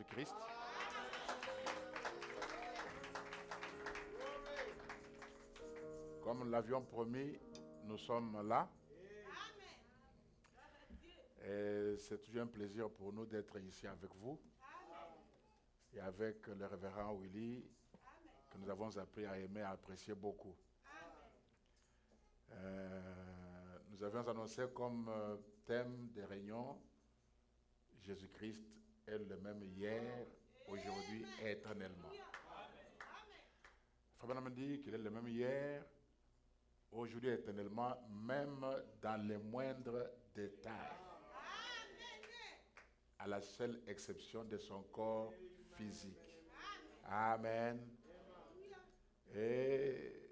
Jésus-Christ. Comme nous l'avions promis, nous sommes là. Et c'est toujours un plaisir pour nous d'être ici avec vous et avec le révérend Willy, que nous avons appris à aimer, à apprécier beaucoup. Nous avions annoncé comme thème des réunions, Jésus-Christ est le même hier, aujourd'hui et éternellement. Frère Branham dit qu'il est le même hier, aujourd'hui et éternellement, même dans les moindres détails, à la seule exception de son corps physique. Amen. Et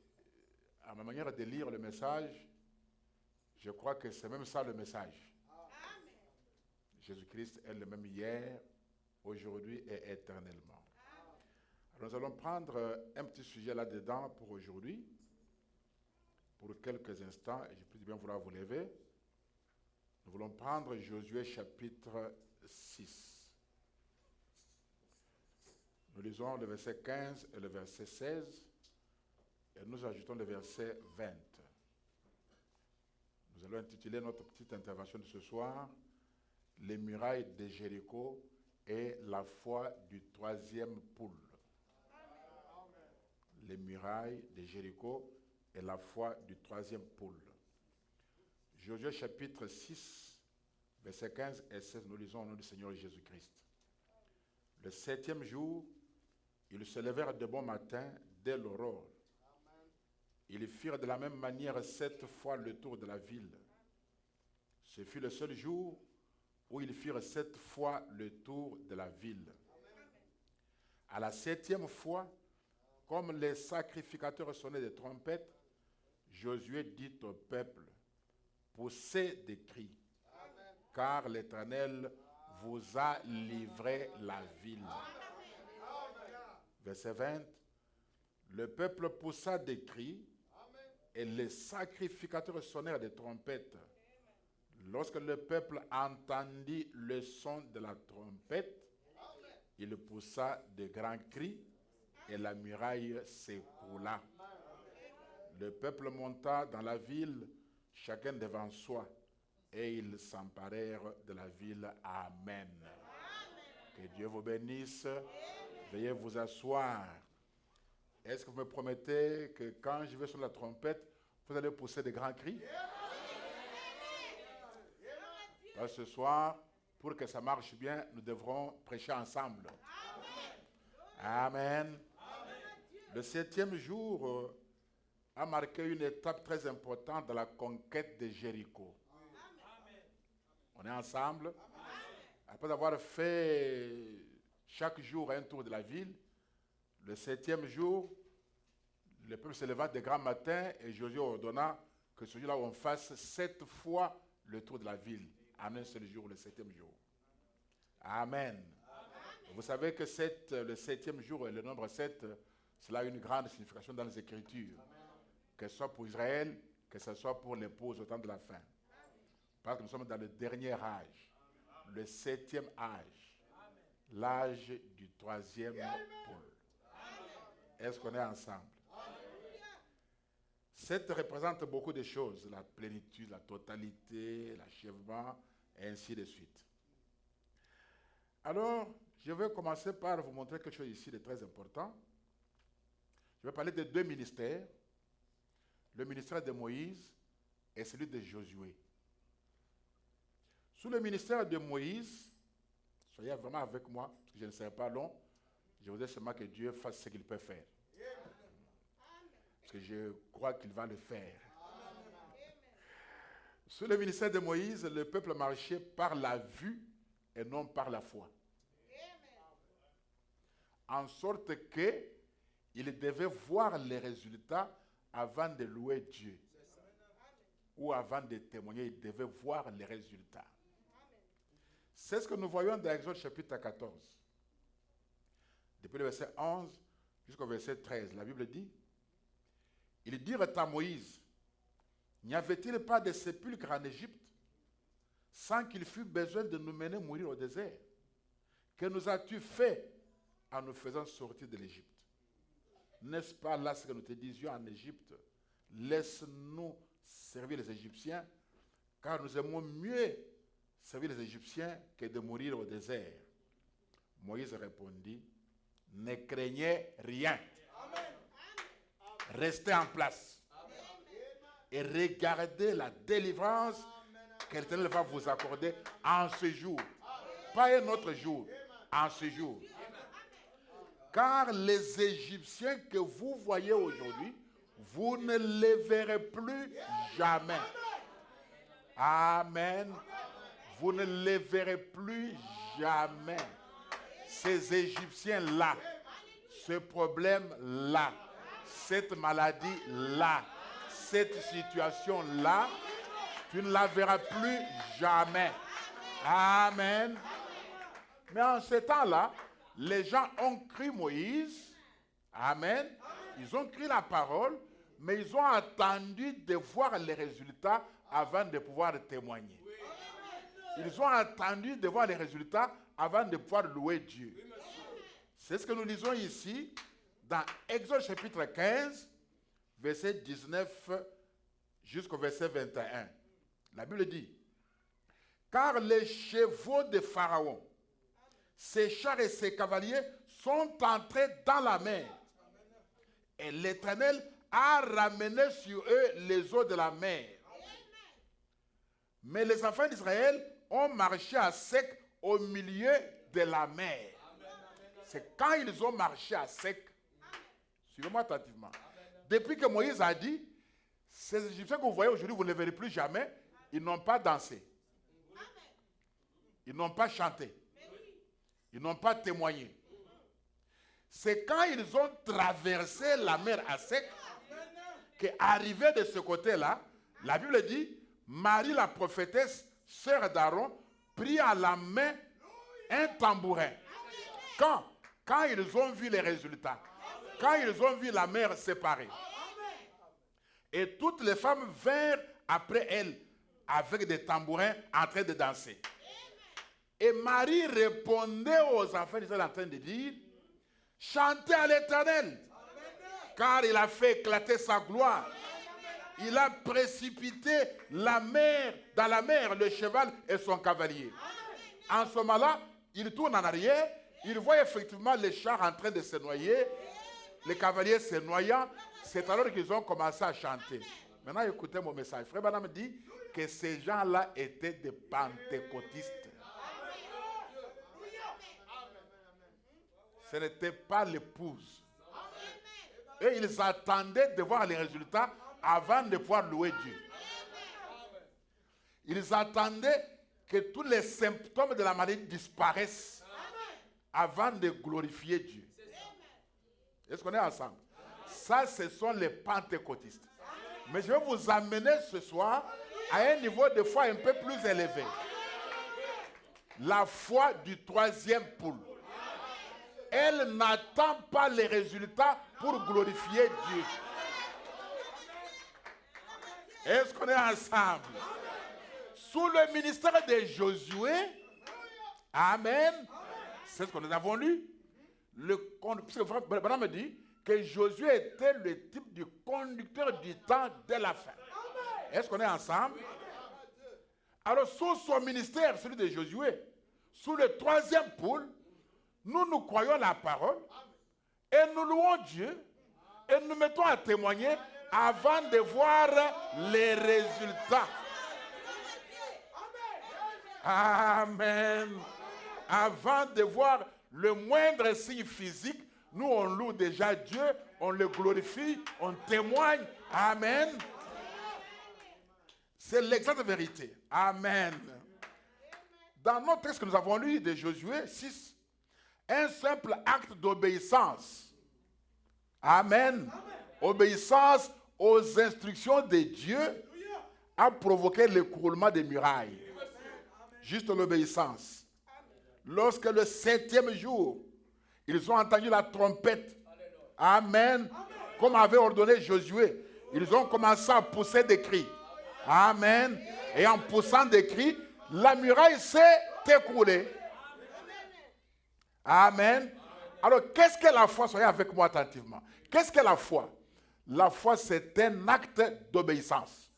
à ma manière de lire le message, je crois que c'est même ça le message. Jésus-Christ est le même hier, aujourd'hui et éternellement. Alors nous allons prendre un petit sujet là-dedans pour aujourd'hui, pour quelques instants, et je prie de bien vouloir vous lever. Nous voulons prendre Josué chapitre 6. Nous lisons le verset 15 et le verset 16, et nous ajoutons le verset 20. Nous allons intituler notre petite intervention de ce soir « Les murailles de Jéricho et la foi du troisième poule ». Les murailles de Jéricho et la foi du troisième poule. Josué chapitre 6, versets 15 et 16, nous lisons au nom du Seigneur Jésus-Christ. Le 7e jour, ils se levèrent de bon matin dès l'aurore. Ils firent de la même manière 7 fois le tour de la ville. Ce fut le seul jour où ils firent 7 fois le tour de la ville. À la 7e fois, comme les sacrificateurs sonnaient des trompettes, Josué dit au peuple, « Poussez des cris, car l'Éternel vous a livré la ville. » Verset 20, le peuple poussa des cris et les sacrificateurs sonnèrent des trompettes. Lorsque le peuple entendit le son de la trompette, il poussa de grands cris et la muraille s'écroula. Le peuple monta dans la ville, chacun devant soi, et ils s'emparèrent de la ville. Amen. Que Dieu vous bénisse. Veuillez vous asseoir. Est-ce que vous me promettez que quand je vais sur la trompette, vous allez pousser de grands cris? Ce soir, pour que ça marche bien, nous devrons prêcher ensemble. Amen. Le 7e jour a marqué une étape très importante dans la conquête de Jéricho. On est ensemble. Après avoir fait chaque jour un tour de la ville, le 7e jour, le peuple se leva de grand matin et Josué ordonna que ce jour-là on fasse 7 fois le tour de la ville en un seul jour, le 7e jour. Amen. Vous savez que le 7e jour et le nombre 7, cela a une grande signification dans les Écritures. Que ce soit pour Israël, que ce soit pour l'épouse au temps de la fin. Parce que nous sommes dans le dernier âge, le 7e âge, l'âge du troisième pôle. Est-ce qu'on est ensemble? 7 représente beaucoup de choses, la plénitude, la totalité, l'achèvement, et ainsi de suite. Alors, je vais commencer par vous montrer quelque chose ici de très important. Je vais parler de 2 ministères, le ministère de Moïse et celui de Josué. Sous le ministère de Moïse, soyez vraiment avec moi, parce que je ne serai pas long, je voudrais seulement que Dieu fasse ce qu'il peut faire. Parce que je crois qu'il va le faire. Sous le ministère de Moïse, le peuple marchait par la vue et non par la foi. En sorte qu'il devait voir les résultats avant de louer Dieu. Ou avant de témoigner, il devait voir les résultats. C'est ce que nous voyons dans Exode chapitre 14. Depuis le verset 11 jusqu'au verset 13, la Bible dit, « Ils dirent à Moïse, n'y avait-il pas de sépulcres en Égypte, sans qu'il fût besoin de nous mener mourir au désert? que nous as-tu fait en nous faisant sortir de l'Égypte? N'est-ce pas là ce que nous te disions en Égypte? Laisse-nous servir les Égyptiens, car nous aimons mieux servir les Égyptiens que de mourir au désert. Moïse répondit, ne craignez rien. Restez en place. Et regardez la délivrance que l'Éternel va vous accorder en ce jour. Pas un autre jour, en ce jour. Car les Égyptiens que vous voyez aujourd'hui, vous ne les verrez plus jamais. Amen. Vous ne les verrez plus jamais. Ces Égyptiens-là, ce problème-là, cette maladie-là, cette situation-là, tu ne la verras plus jamais. Amen. Mais en ce temps-là, les gens ont cru Moïse. Amen. Ils ont cru la parole, mais ils ont attendu de voir les résultats avant de pouvoir témoigner. Ils ont attendu de voir les résultats avant de pouvoir louer Dieu. C'est ce que nous lisons ici dans Exode chapitre 15, verset 19 jusqu'au verset 21. La Bible dit, « Car les chevaux de Pharaon, ses chars et ses cavaliers sont entrés dans la mer. Et l'Éternel a ramené sur eux les eaux de la mer. Mais les enfants d'Israël ont marché à sec au milieu de la mer. » C'est quand ils ont marché à sec. Suivez-moi attentivement. Depuis que Moïse a dit, ces Égyptiens que vous voyez aujourd'hui, vous ne les verrez plus jamais, ils n'ont pas dansé. Ils n'ont pas chanté. Ils n'ont pas témoigné. C'est quand ils ont traversé la mer à sec qu'arrivé de ce côté-là, la Bible dit, Marie la prophétesse, sœur d'Aaron, prit à la main un tambourin. Quand ils ont vu les résultats, quand ils ont vu la mer séparée, et toutes les femmes vinrent après elle avec des tambourins en train de danser. Et Marie répondait aux enfants d'Israël en train de dire, chantez à l'Éternel, car il a fait éclater sa gloire. Il a précipité dans la mer le cheval et son cavalier. En ce moment-là, il tourne en arrière, il voit effectivement les chars en train de se noyer, les cavaliers se noyant. C'est alors qu'ils ont commencé à chanter. Maintenant, écoutez mon message. Frère Branham dit que ces gens-là étaient des pentecôtistes. Ce n'était pas l'épouse. Et ils attendaient de voir les résultats avant de pouvoir louer Dieu. Ils attendaient que tous les symptômes de la maladie disparaissent avant de glorifier Dieu. Est-ce qu'on est ensemble? Ça, ce sont les pentecôtistes. Mais je vais vous amener ce soir à un niveau de foi un peu plus élevé. La foi du troisième poule. Elle n'attend pas les résultats pour glorifier Dieu. Est-ce qu'on est ensemble? Sous le ministère de Josué, amen, c'est ce que nous avons lu. Parce que Frère Branham me dit que Josué était le type du conducteur du temps de la fin. Est-ce qu'on est ensemble? Alors, sous son ministère, celui de Josué, sous le troisième pôle, nous croyons la parole et nous louons Dieu et nous mettons à témoigner avant de voir les résultats. Amen. Avant de voir le moindre signe physique, nous on loue déjà Dieu, on le glorifie, on témoigne. Amen. C'est l'exacte vérité. Amen. Dans notre texte que nous avons lu de Josué 6, un simple acte d'obéissance. Amen. Obéissance aux instructions de Dieu a provoqué l'écroulement des murailles. Juste l'obéissance. Lorsque le 7e jour, ils ont entendu la trompette. Amen. Comme avait ordonné Josué, ils ont commencé à pousser des cris. Amen. Et en poussant des cris, la muraille s'est écroulée. Amen. Alors, qu'est-ce que la foi? Soyez avec moi attentivement. Qu'est-ce que la foi? La foi, c'est un acte d'obéissance.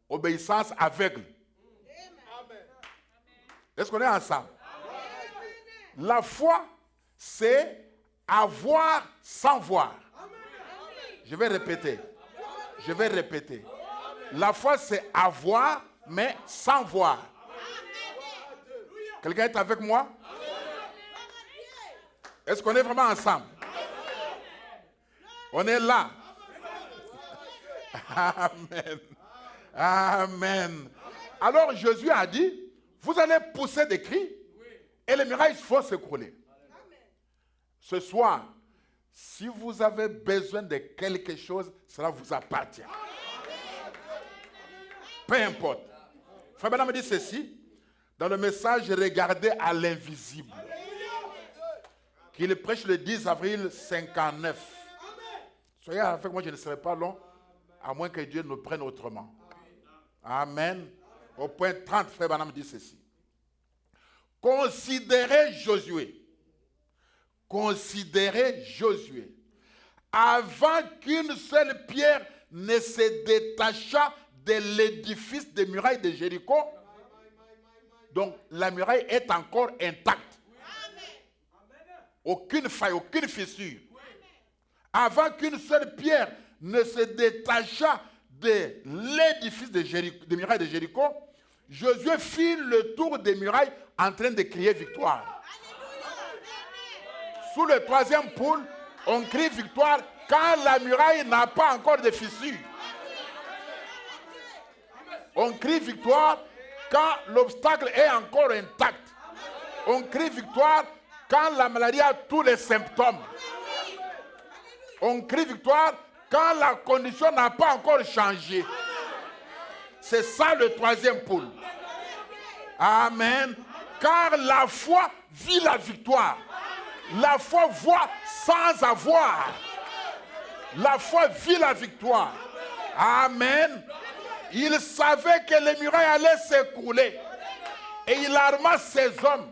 Obéissance aveugle. Est-ce qu'on est ensemble? La foi, c'est avoir sans voir. Je vais répéter. La foi, c'est avoir, mais sans voir. Quelqu'un est avec moi? Est-ce qu'on est vraiment ensemble? On est là. Amen. Amen. Alors Jésus a dit, vous allez pousser des cris et les murailles vont s'écrouler. Ce soir, si vous avez besoin de quelque chose, cela vous appartient. Peu importe. Frère Branham me dit ceci, dans le message Regardez à l'invisible, qu'il prêche le 10 avril 59. Soyez avec moi, je ne serai pas long, à moins que Dieu nous prenne autrement. Amen. Au point 30, Frère Branham dit ceci. Considérez Josué, avant qu'une seule pierre ne se détachât de l'édifice des murailles de Jéricho. Donc la muraille est encore intacte. Aucune faille, aucune fissure. Avant qu'une seule pierre ne se détachât de l'édifice des murailles de Jéricho, Josué fit le tour des murailles en train de crier victoire. Sous le troisième pôle, on crie victoire quand la muraille n'a pas encore de fissure. On crie victoire quand l'obstacle est encore intact. On crie victoire quand la maladie a tous les symptômes. On crie victoire quand la condition n'a pas encore changé. C'est ça le troisième pôle. Amen. Car la foi vit la victoire. La foi voit sans avoir. La foi vit la victoire. Amen. Il savait que les murailles allaient s'écrouler. Et il arma ses hommes.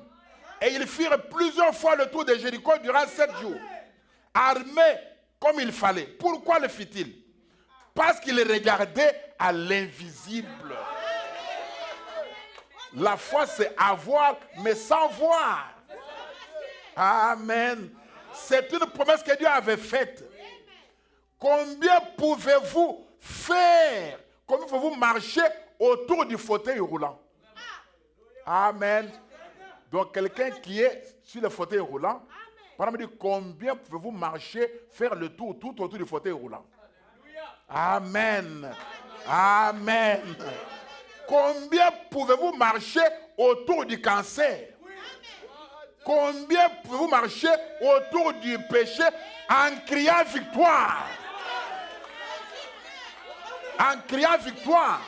Et ils firent plusieurs fois le tour de Jéricho durant 7 jours. Armés comme il fallait. Pourquoi le fit-il? Parce qu'il regardait à l'invisible. La foi, c'est avoir, mais sans voir. Amen. C'est une promesse que Dieu avait faite. Combien pouvez-vous faire? Combien pouvez-vous marcher autour du fauteuil roulant? Amen. Donc, quelqu'un qui est sur le fauteuil roulant, par exemple, dit combien pouvez-vous marcher, faire le tour tout autour du fauteuil roulant? Amen. Amen. Combien pouvez-vous marcher autour du cancer? Combien pouvez-vous marcher autour du péché en criant victoire? En criant victoire.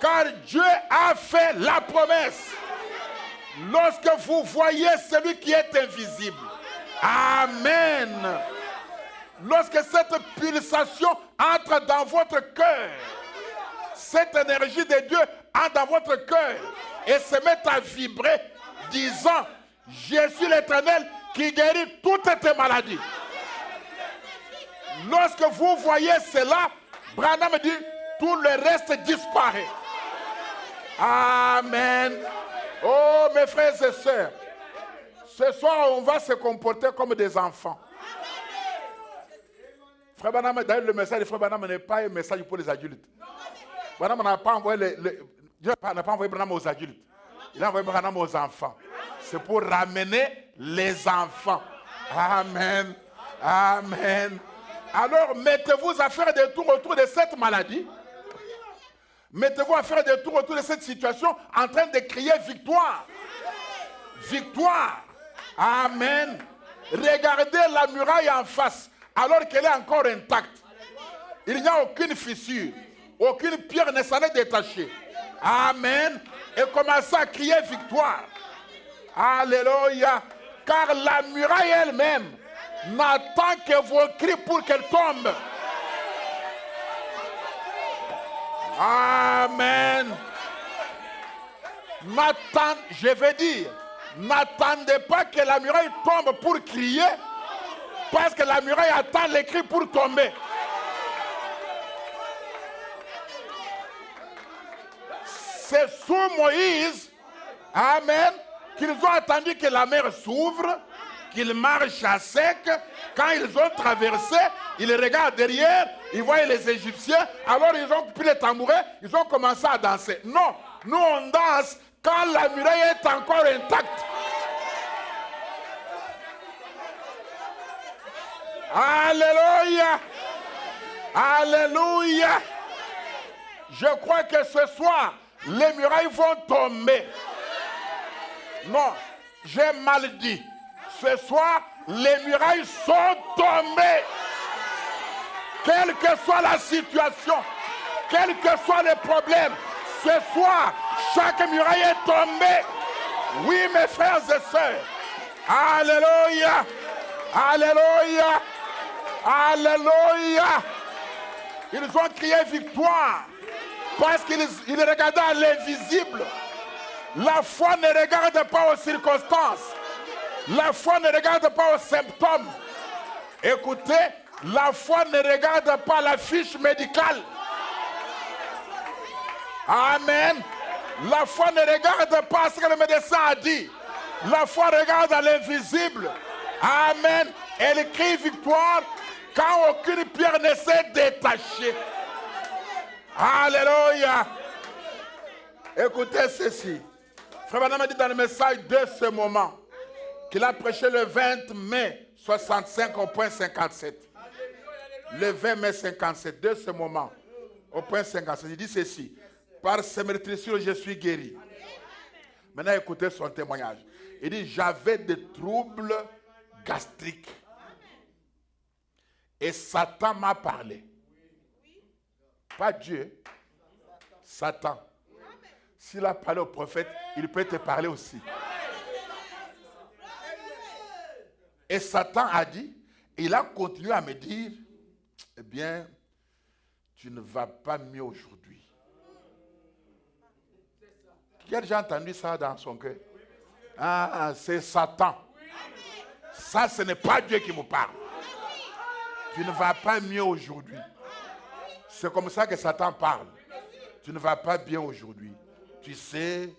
Car Dieu a fait la promesse. Lorsque vous voyez celui qui est invisible. Amen. Lorsque cette pulsation entre dans votre cœur, cette énergie de Dieu entre dans votre cœur et se met à vibrer, disant, je suis l'Éternel qui guérit toutes tes maladies. Lorsque vous voyez cela, Branham dit, tout le reste disparaît. Amen. Oh, mes frères et sœurs, ce soir, on va se comporter comme des enfants. Frère Branham, d'ailleurs, le message de Frère Branham n'est pas un message pour les adultes. Branham n'a pas envoyé Dieu n'a pas envoyé Branham aux adultes. Il a envoyé Branham aux enfants. C'est pour ramener les enfants. Amen. Amen. Alors, mettez-vous à faire des tours autour de cette maladie. Mettez-vous à faire des tours autour de cette situation en train de crier victoire. Victoire. Amen. Regardez la muraille en face alors qu'elle est encore intacte. Il n'y a aucune fissure. Aucune pierre ne s'en est détachée. Amen. Et commencez à crier victoire. Alléluia. Car la muraille elle-même n'attend que vos cris pour qu'elle tombe. Amen. N'attendez pas que la muraille tombe pour crier, parce que la muraille attend les cris pour tomber. C'est sous Moïse, amen, qu'ils ont attendu que la mer s'ouvre, qu'ils marchent à sec. Quand ils ont traversé, ils regardent derrière, ils voient les Égyptiens, alors ils ont pris les tambourins, ils ont commencé à danser. Non, nous on danse quand la muraille est encore intacte. Alléluia! Alléluia! Je crois que ce soir, les murailles vont tomber. Non, j'ai mal dit. Ce soir, les murailles sont tombées. Quelle que soit la situation, quels que soient les problèmes, ce soir, chaque muraille est tombée. Oui, mes frères et sœurs. Alléluia. Alléluia. Alléluia. Ils ont crié victoire parce qu'ils regardaient à l'invisible. La foi ne regarde pas aux circonstances. La foi ne regarde pas aux symptômes. Écoutez, la foi ne regarde pas la fiche médicale. Amen. La foi ne regarde pas ce que le médecin a dit. La foi regarde à l'invisible. Amen. Elle crie victoire quand aucune pierre ne s'est détachée. Alléluia. Écoutez ceci. Frère Branham a dit dans le message de ce moment qu'il a prêché le 20 mai 65 au point 57. Le 20 mai 57, de ce moment au point 57, il dit ceci. Par ses meurtrissures, je suis guéri. Maintenant, écoutez son témoignage. Il dit, j'avais des troubles gastriques. Et Satan m'a parlé. Pas Dieu. Satan. S'il a parlé au prophète, il peut te parler aussi. Et Satan a dit, il a continué à me dire, eh bien, tu ne vas pas mieux aujourd'hui. Qui a déjà entendu ça dans son cœur? Ah, c'est Satan. Ça, ce n'est pas Dieu qui me parle. Tu ne vas pas mieux aujourd'hui. C'est comme ça que Satan parle. Tu ne vas pas bien aujourd'hui. Tu sais,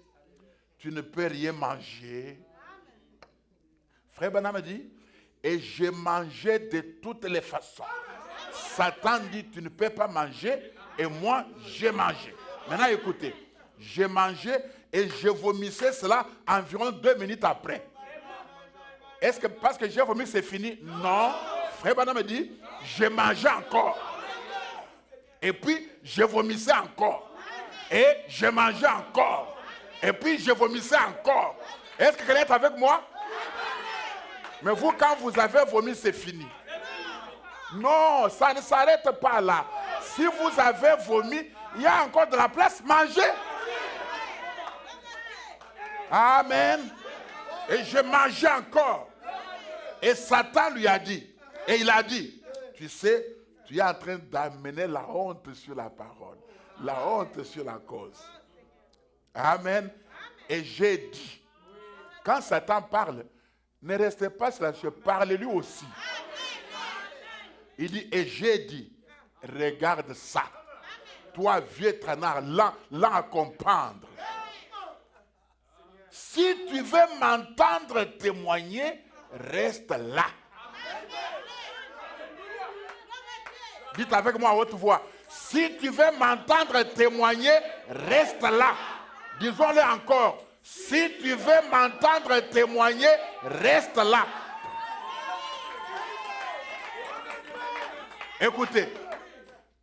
tu ne peux rien manger. Frère Branham dit, et j'ai mangé de toutes les façons. Satan dit, tu ne peux pas manger, et moi, j'ai mangé. Maintenant, écoutez, j'ai mangé et je vomissais cela environ 2 minutes après. Est-ce que parce que j'ai vomi, c'est fini? Non. Frère Branham me dit, j'ai mangé encore. Et puis, je vomissais encore. Et je mangeais encore. Et puis, je vomissais encore. Est-ce que quelqu'un est avec moi? Mais vous, quand vous avez vomi, c'est fini. Non, ça ne s'arrête pas là. Si vous avez vomi, il y a encore de la place, mangez. Amen. Et je mangeais encore. Et Satan lui a dit, et il a dit, tu sais, tu es en train d'amener la honte sur la parole, la honte sur la cause. Amen. Et j'ai dit, quand Satan parle, ne restez pas silencieux, parlez-lui aussi. Il dit, et j'ai dit, regarde ça. Toi, vieux traînard, lent à comprendre. Si tu veux m'entendre témoigner, reste là. Dites avec moi à haute voix. Si tu veux m'entendre témoigner, reste là. Disons-le encore. Si tu veux m'entendre témoigner, reste là. Écoutez.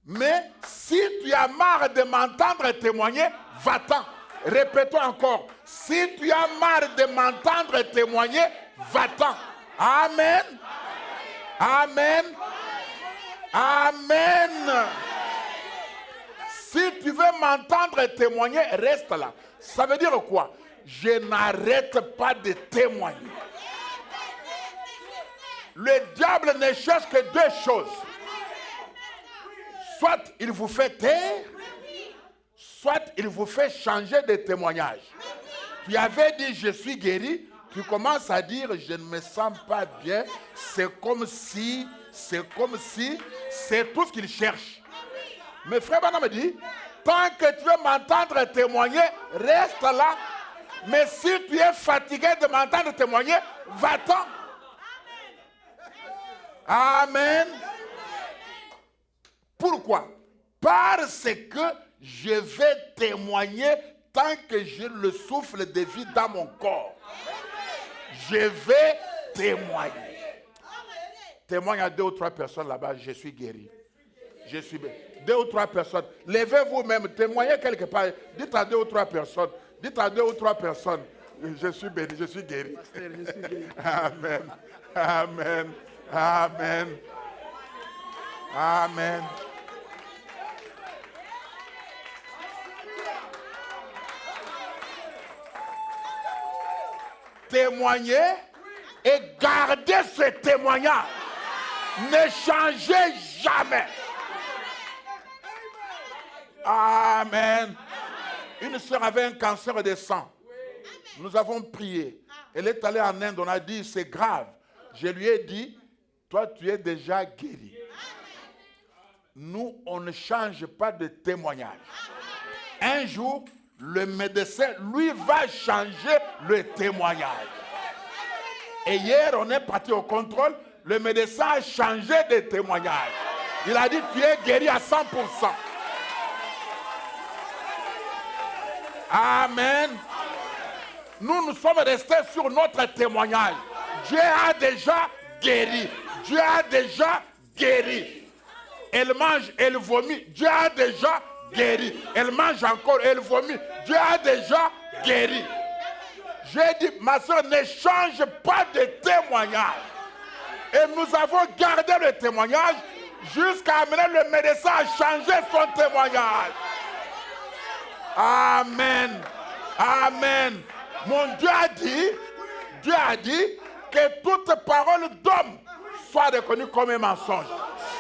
Mais si tu as marre de m'entendre témoigner, va-t'en. Répétons encore. Si tu as marre de m'entendre témoigner, va-t'en. Amen. Amen. Amen. Si tu veux m'entendre témoigner, reste là. Ça veut dire quoi? Je n'arrête pas de témoigner. Le diable ne cherche que 2 choses. Soit il vous fait taire, soit il vous fait changer de témoignage. Tu avais dit je suis guéri, tu commences à dire, je ne me sens pas bien, c'est comme si, c'est tout ce qu'il cherche. Mais frère Branham me dit, tant que tu veux m'entendre témoigner, reste là. Mais si tu es fatigué de m'entendre témoigner, va-t'en. Amen. Pourquoi? Parce que je vais témoigner tant que j'ai le souffle de vie dans mon corps. Je vais témoigner. Témoigne à 2 ou 3 personnes là-bas, je suis guéri. Je suis guéri. 2 ou 3 personnes. Levez vous-même, témoignez quelque part. Dites à 2 ou 3 personnes. Dites à 2 ou 3 personnes. Je suis béni, je suis guéri. Pasteur, je suis guéri. Amen. Amen. Amen. Amen. Témoignez et gardez ce témoignage. Ne changez jamais. Amen. Une sœur avait un cancer de sang. Nous avons prié. Elle est allée en Inde. On a dit, c'est grave. Je lui ai dit, toi, tu es déjà guéri. Nous, on ne change pas de témoignage. Un jour, le médecin, lui, va changer le témoignage. Et hier, on est parti au contrôle. Le médecin a changé de témoignage. Il a dit, tu es guéri à 100%. Amen. Nous sommes restés sur notre témoignage. Dieu a déjà guéri. Dieu a déjà guéri. Elle mange, elle vomit. Dieu a déjà guéri. Elle mange encore, elle vomit. Dieu a déjà guéri. J'ai dit, ma soeur, ne change pas de témoignage. Et nous avons gardé le témoignage jusqu'à amener le médecin à changer son témoignage. Amen. Amen. Mon Dieu a dit que toute parole d'homme soit reconnue comme un mensonge.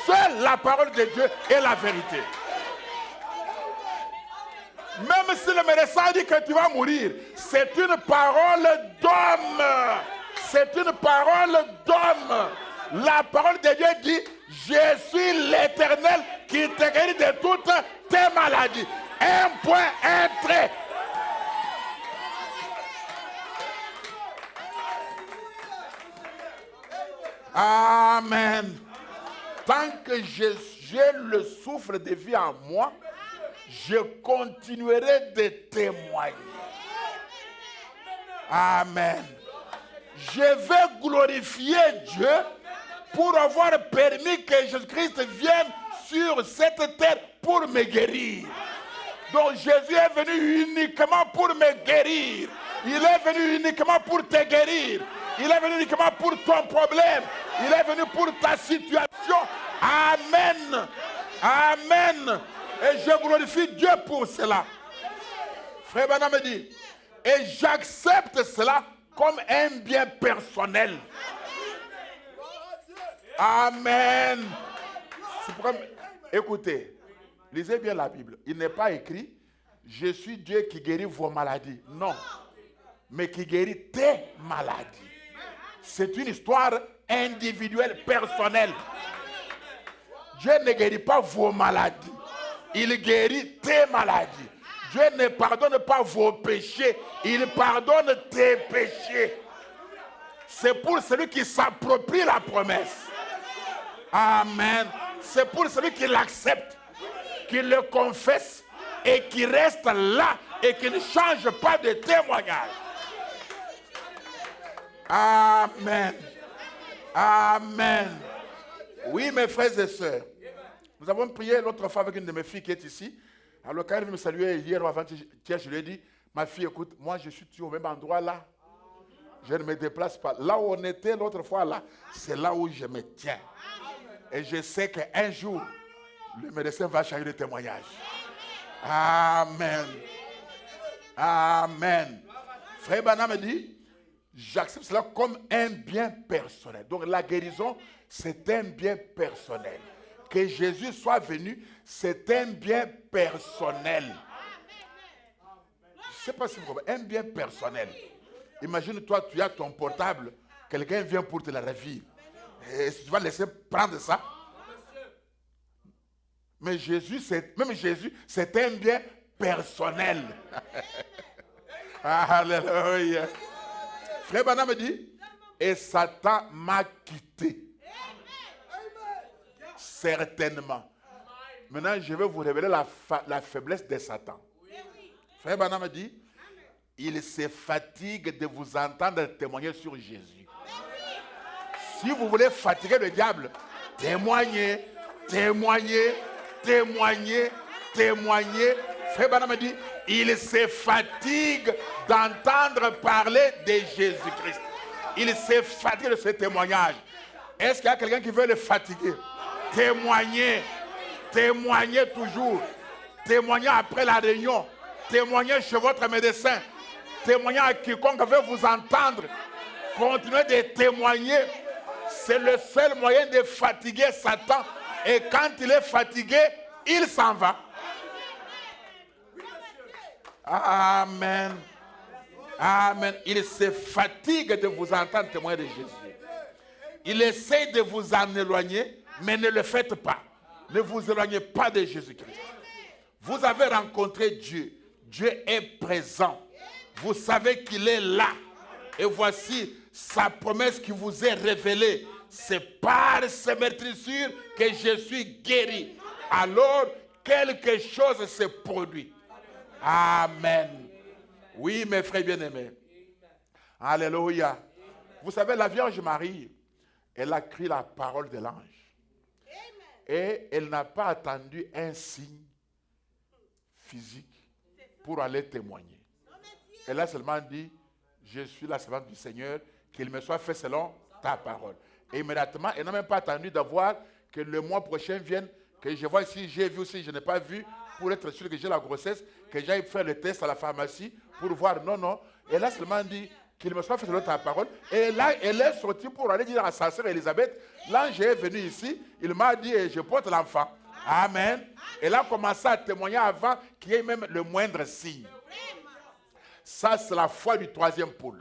Seule la parole de Dieu est la vérité. Même si le médecin dit que tu vas mourir, c'est une parole d'homme. C'est une parole d'homme. La parole de Dieu dit, je suis l'Éternel qui te guérit de toutes tes maladies. Un point, un trait. Amen. Tant que j'ai le souffle de vie en moi, je continuerai de témoigner. Amen. Je vais glorifier Dieu pour avoir permis que Jésus-Christ vienne sur cette terre pour me guérir. Donc Jésus est venu uniquement pour me guérir. Il est venu uniquement pour te guérir. Il est venu uniquement pour ton problème. Il est venu pour ta situation. Amen. Amen. Et je glorifie Dieu pour cela. Frère Branham me dit, et j'accepte cela comme un bien personnel. Amen. C'est pourquoi, écoutez, lisez bien la Bible. Il n'est pas écrit, je suis Dieu qui guérit vos maladies. Non. Mais qui guérit tes maladies. C'est une histoire individuelle, personnelle. Dieu ne guérit pas vos maladies. Il guérit tes maladies. Dieu ne pardonne pas vos péchés. Il pardonne tes péchés. C'est pour celui qui s'approprie la promesse. Amen. C'est pour celui qui l'accepte, qui le confesse et qui reste là et qui ne change pas de témoignage. Amen. Amen. Oui, mes frères et sœurs. Nous avons prié l'autre fois avec une de mes filles qui est ici. Alors quand elle me saluer hier ou avant-hier, je lui ai dit, ma fille, écoute, moi je suis toujours au même endroit là. Je ne me déplace pas. Là où on était l'autre fois là, c'est là où je me tiens. Et je sais qu'un jour, le médecin va changer de témoignage. Amen. Amen. Frère Branham me dit, j'accepte cela comme un bien personnel. Donc la guérison, c'est un bien personnel. Que Jésus soit venu, c'est un bien personnel. Je ne sais pas si vous comprenez. Un bien personnel. Imagine-toi, tu as ton portable, quelqu'un vient pour te la ravir. Est-ce que tu vas laisser prendre ça? Mais même Jésus, c'est un bien personnel. Alléluia. Frère Branham me dit, et Satan m'a quitté. Certainement. Maintenant, je vais vous révéler la faiblesse de Satan. Frère Branham me dit, il se fatigue de vous entendre témoigner sur Jésus. Si vous voulez fatiguer le diable, témoignez, témoignez, témoignez, témoignez. Frère Branham me dit, il se fatigue d'entendre parler de Jésus-Christ. Il se fatigue de ce témoignage. Est-ce qu'il y a quelqu'un qui veut le fatiguer? Témoignez, témoignez toujours. Témoignez après la réunion. Témoignez chez votre médecin. Témoignez à quiconque veut vous entendre. Continuez de témoigner. C'est le seul moyen de fatiguer Satan. Et quand il est fatigué, il s'en va. Amen. Amen. Il se fatigue de vous entendre témoigner de Jésus. Il essaie de vous en éloigner, mais ne le faites pas. Ne vous éloignez pas de Jésus-Christ. Vous avez rencontré Dieu. Dieu est présent. Vous savez qu'il est là. Et voici sa promesse qui vous est révélée. C'est par ces meurtrissures que je suis guéri. Alors, quelque chose se produit. Amen. Oui, mes frères bien-aimés. Alléluia. Vous savez, la Vierge Marie, elle a cru la parole de l'ange. Et elle n'a pas attendu un signe physique pour aller témoigner. Elle a seulement dit, je suis la servante du Seigneur, qu'il me soit fait selon ta parole. Et immédiatement, elle n'a même pas attendu d'avoir que le mois prochain vienne, que je vois si j'ai vu ou si je n'ai pas vu, pour être sûr que j'ai la grossesse, que j'aille faire le test à la pharmacie pour voir. Non, non. Elle a seulement dit qu'il me soit fait selon ta parole. Et là, elle est sortie pour aller dire à sa sœur Élisabeth, l'ange est venu ici, il m'a dit, je porte l'enfant. Amen. Elle a commencé à témoigner avant qu'il y ait même le moindre signe. Ça, c'est la foi du troisième pôle.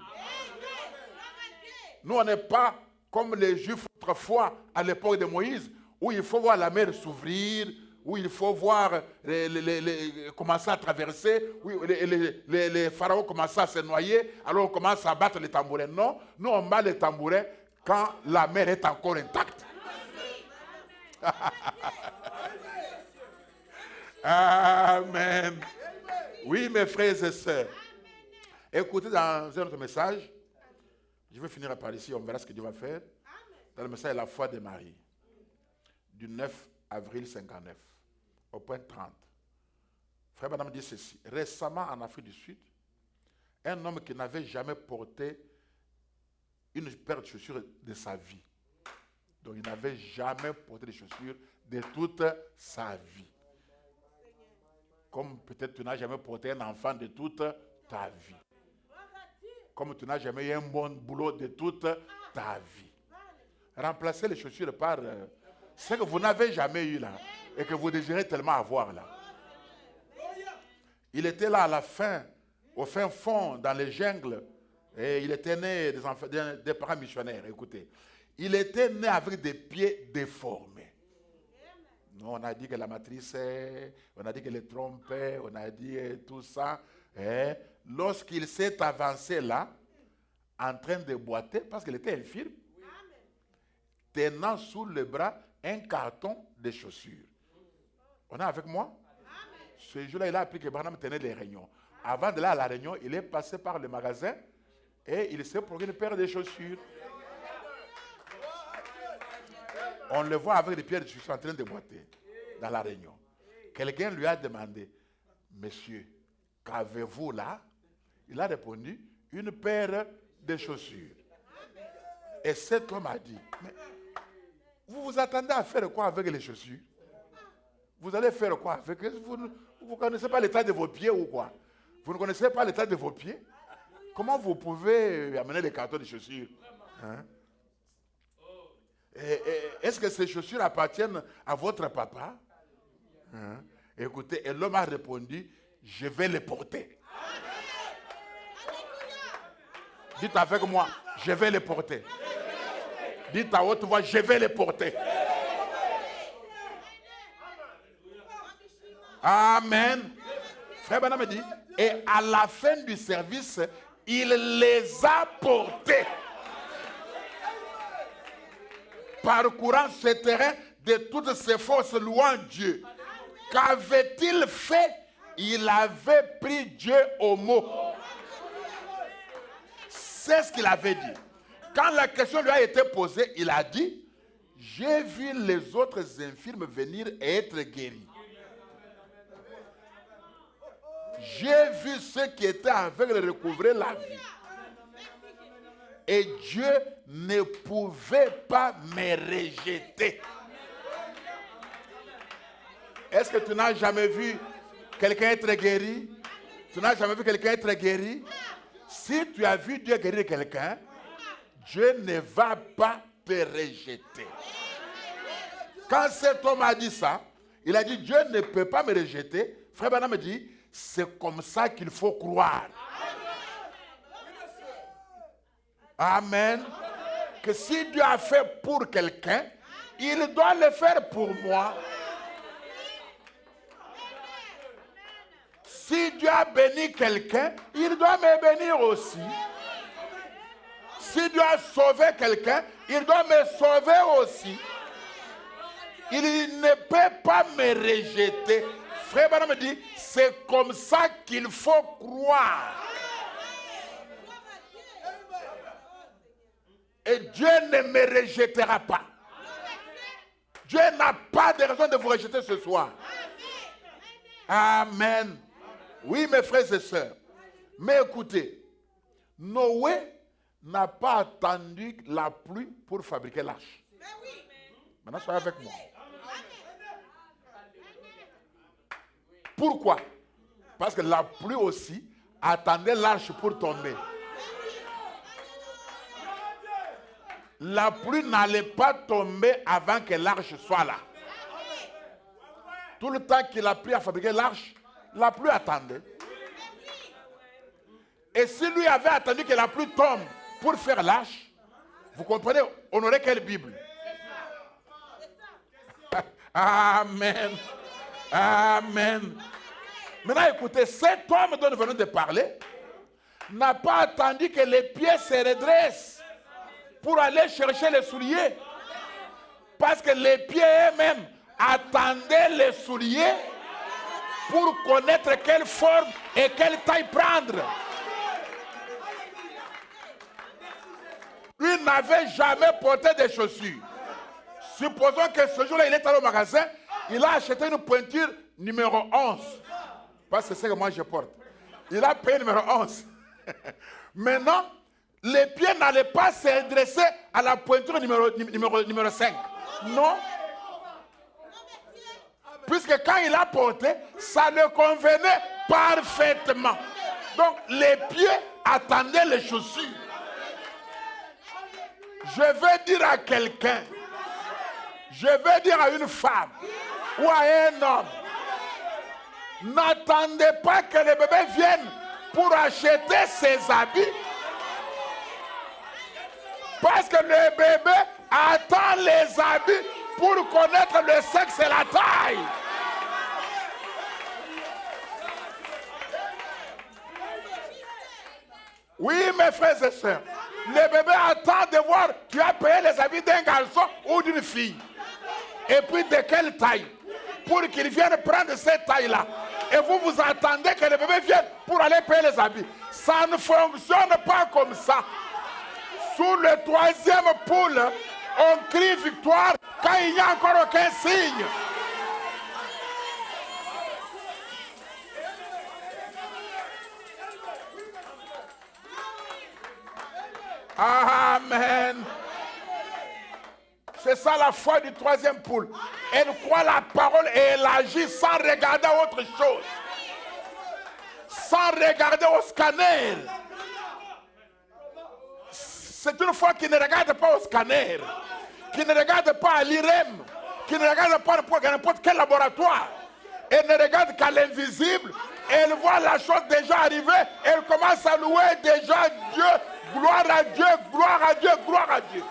Nous, on n'est pas comme les Juifs autrefois à l'époque de Moïse, où il faut voir la mer s'ouvrir, où il faut voir commencer à traverser, où les pharaons commencent à se noyer, alors on commence à battre les tambourins. Non, nous on bat les tambourins quand la mer est encore intacte. Amen. Oui, mes frères et sœurs. Écoutez dans un autre message. Je vais finir par ici, on verra ce que Dieu va faire. Dans le message, la foi de Marie, du 9 avril 59, au point 30. Frère Madame dit ceci. Récemment, en Afrique du Sud, un homme qui n'avait jamais porté une paire de chaussures de sa vie. Donc, il n'avait jamais porté de chaussures de toute sa vie. Comme peut-être tu n'as jamais porté un enfant de toute ta vie. Comme tu n'as jamais eu un bon boulot de toute ta vie. Remplacez les chaussures par ce que vous n'avez jamais eu là et que vous désirez tellement avoir là. Il était là à la fin, au fin fond, dans les jungles, et il était né des parents missionnaires. Écoutez, il était né avec des pieds déformés. Nous, on a dit que la matrice, on a dit que les trompes, on a dit tout ça. Et lorsqu'il s'est avancé là, en train de boiter, parce qu'il était infirme, tenant sous le bras un carton de chaussures. On est avec moi? Ce jour-là, il a appris que Branham tenait les réunions. Avant de là à la réunion, il est passé par le magasin et il s'est procuré une paire de chaussures. On le voit avec des pierres de chaussures en train de boiter dans la réunion. Quelqu'un lui a demandé, monsieur, qu'avez-vous là? Il a répondu, une paire de chaussures. Et cet homme a dit, mais vous vous attendez à faire quoi avec les chaussures? Vous allez faire quoi avec? Vous ne connaissez pas l'état de vos pieds ou quoi? Vous ne connaissez pas l'état de vos pieds? Comment vous pouvez amener les cartons de chaussures? Hein? Est-ce que ces chaussures appartiennent à votre papa? Hein? Écoutez, et l'homme a répondu, je vais les porter. Dites avec moi, je vais les porter. Dites à haute voix, je vais les porter. Amen. Frère Branham dit, et à la fin du service, il les a portés. Parcourant ce terrain de toutes ses forces, louant Dieu. Qu'avait-il fait? Il avait pris Dieu au mot. C'est ce qu'il avait dit. Quand la question lui a été posée, il a dit, j'ai vu les autres infirmes venir et être guéris. J'ai vu ceux qui étaient aveugles recouvrer la vue. Et Dieu ne pouvait pas me rejeter. Est-ce que tu n'as jamais vu quelqu'un être guéri? Tu n'as jamais vu quelqu'un être guéri? Si tu as vu Dieu guérir quelqu'un, Dieu ne va pas te rejeter. Quand cet homme a dit ça, il a dit Dieu ne peut pas me rejeter. Frère Branham me dit, c'est comme ça qu'il faut croire. Amen. Que si Dieu a fait pour quelqu'un, il doit le faire pour moi. Si Dieu a béni quelqu'un, il doit me bénir aussi. Si Dieu a sauvé quelqu'un, il doit me sauver aussi. Il ne peut pas me rejeter. Frère Branham me dit, c'est comme ça qu'il faut croire. Et Dieu ne me rejettera pas. Dieu n'a pas de raison de vous rejeter ce soir. Amen. Oui, mes frères et sœurs. Mais écoutez, Noé n'a pas attendu la pluie pour fabriquer l'arche. Maintenant, soyez avec moi. Pourquoi? Parce que la pluie aussi attendait l'arche pour tomber. La pluie n'allait pas tomber avant que l'arche soit là. Tout le temps qu'il a pris à fabriquer l'arche, la pluie attendait. Et si lui avait attendu que la pluie tombe pour faire l'arche, vous comprenez, on aurait quelle Bible? Amen. Amen. Maintenant, écoutez, cet homme dont nous venons de parler n'a pas attendu que les pieds se redressent pour aller chercher les souliers. Parce que les pieds eux-mêmes attendaient les souliers pour connaître quelle forme et quelle taille prendre. Lui n'avait jamais porté de chaussures. Supposons que ce jour-là, il est allé au magasin, il a acheté une pointure numéro 11. Parce que c'est ce que moi je porte. Il a payé numéro 11. Maintenant, les pieds n'allaient pas se dresser à la pointure numéro 5. Non. Puisque quand il a porté, ça le convenait parfaitement. Donc, les pieds attendaient les chaussures. Je vais dire à quelqu'un, je vais dire à une femme ou à un homme, n'attendez pas que le bébé vienne pour acheter ses habits. Parce que le bébé attend les habits pour connaître le sexe et la taille. Oui, mes frères et sœurs, le bébé attend de voir, tu as payé les habits d'un garçon ou d'une fille. Et puis de quelle taille? Pour qu'il vienne prendre cette taille-là. Et vous attendez que le bébé vienne pour aller payer les habits. Ça ne fonctionne pas comme ça. Sous le troisième poule, on crie victoire quand il n'y a encore aucun signe. Amen. C'est ça la foi du troisième poule. Elle croit la parole et elle agit sans regarder à autre chose. Sans regarder au scanner. C'est une foi qui ne regarde pas au scanner, qui ne regarde pas à l'IREM, qui ne regarde pas à n'importe quel laboratoire. Elle ne regarde qu'à l'invisible. Elle voit la chose déjà arriver. Elle commence à louer déjà Dieu Gloire à Dieu, gloire à Dieu, gloire à Dieu.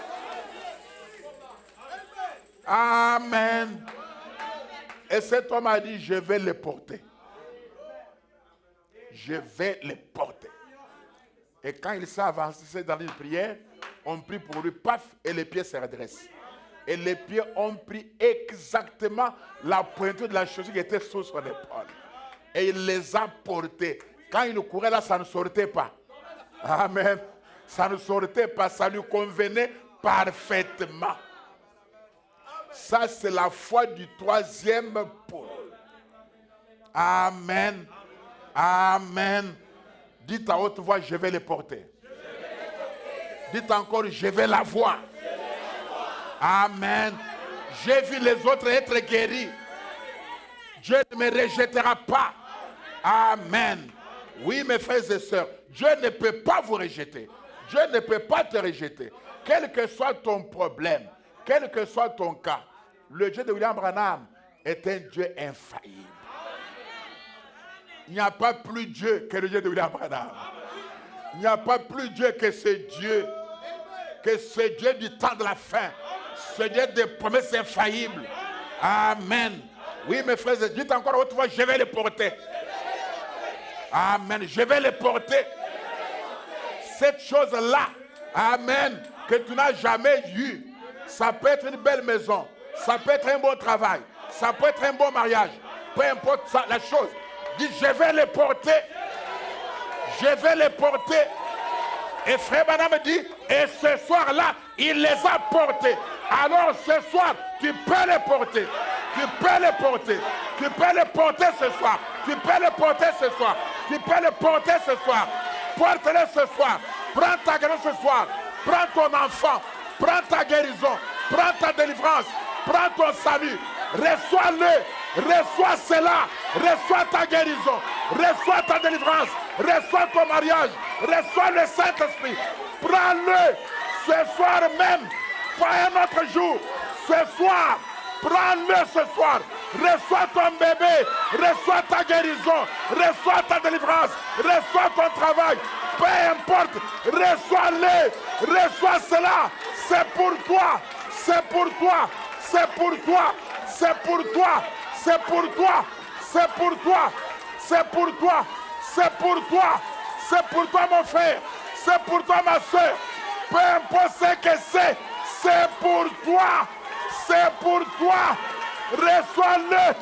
Amen. Et cet homme a dit, je vais les porter. Je vais les porter. Et quand il s'est avancé dans une prière, on prie pour lui, paf, et les pieds se redressent. Et les pieds ont pris exactement la pointure de la chaussure qui était sur son épaule. Et il les a portés. Quand il courait là, ça ne sortait pas. Amen. Ça ne sortait pas, ça lui convenait parfaitement. Ça, c'est la foi du troisième pôle. Amen. Amen. Dites à haute voix, je vais les porter. Dites encore, je vais la voir. Amen. J'ai vu les autres être guéris. Dieu ne me rejettera pas. Amen. Oui, mes frères et sœurs, Dieu ne peut pas vous rejeter. Dieu ne peut pas te rejeter. Quel que soit ton problème, quel que soit ton cas, le Dieu de William Branham est un Dieu infaillible. Il n'y a pas plus Dieu que le Dieu de William Branham. Il n'y a pas plus Dieu que ce Dieu. Que ce Dieu du temps de la fin. Ce Dieu des promesses infaillibles. Amen. Oui, mes frères, dites encore autrefois, je vais les porter. Amen. Je vais les porter. Cette chose-là, amen, que tu n'as jamais eue. Ça peut être une belle maison. Ça peut être un bon travail. Ça peut être un bon mariage. Peu importe ça, la chose. Dis, je vais les porter. Je vais les porter. Et frère Branham dit, et ce soir-là, il les a portés. Alors ce soir, tu peux les porter. Tu peux les porter. Tu peux les porter ce soir. Tu peux les porter ce soir. Tu peux les porter ce soir. Porte-les ce soir. Prends ta guérison ce soir. Prends ton enfant. Prends ta guérison. Prends ta délivrance. Prends ton salut. Reçois-le. Reçois cela. Reçois ta guérison. Reçois ta délivrance. Reçois ton mariage. Reçois le Saint-Esprit. Prends-le ce soir même. Pas un autre jour. Ce soir. Prends-le ce soir. Reçois ton bébé. Reçois ta guérison. Reçois ta délivrance. Reçois ton travail. Peu importe. Reçois-le. Reçois cela. C'est pour toi. C'est pour toi. C'est pour toi. C'est pour toi. C'est pour toi. C'est pour toi. C'est pour toi. C'est pour toi. C'est pour toi, mon frère. C'est pour toi, ma soeur. Peu importe ce que c'est pour toi. C'est pour toi. Reçois-le.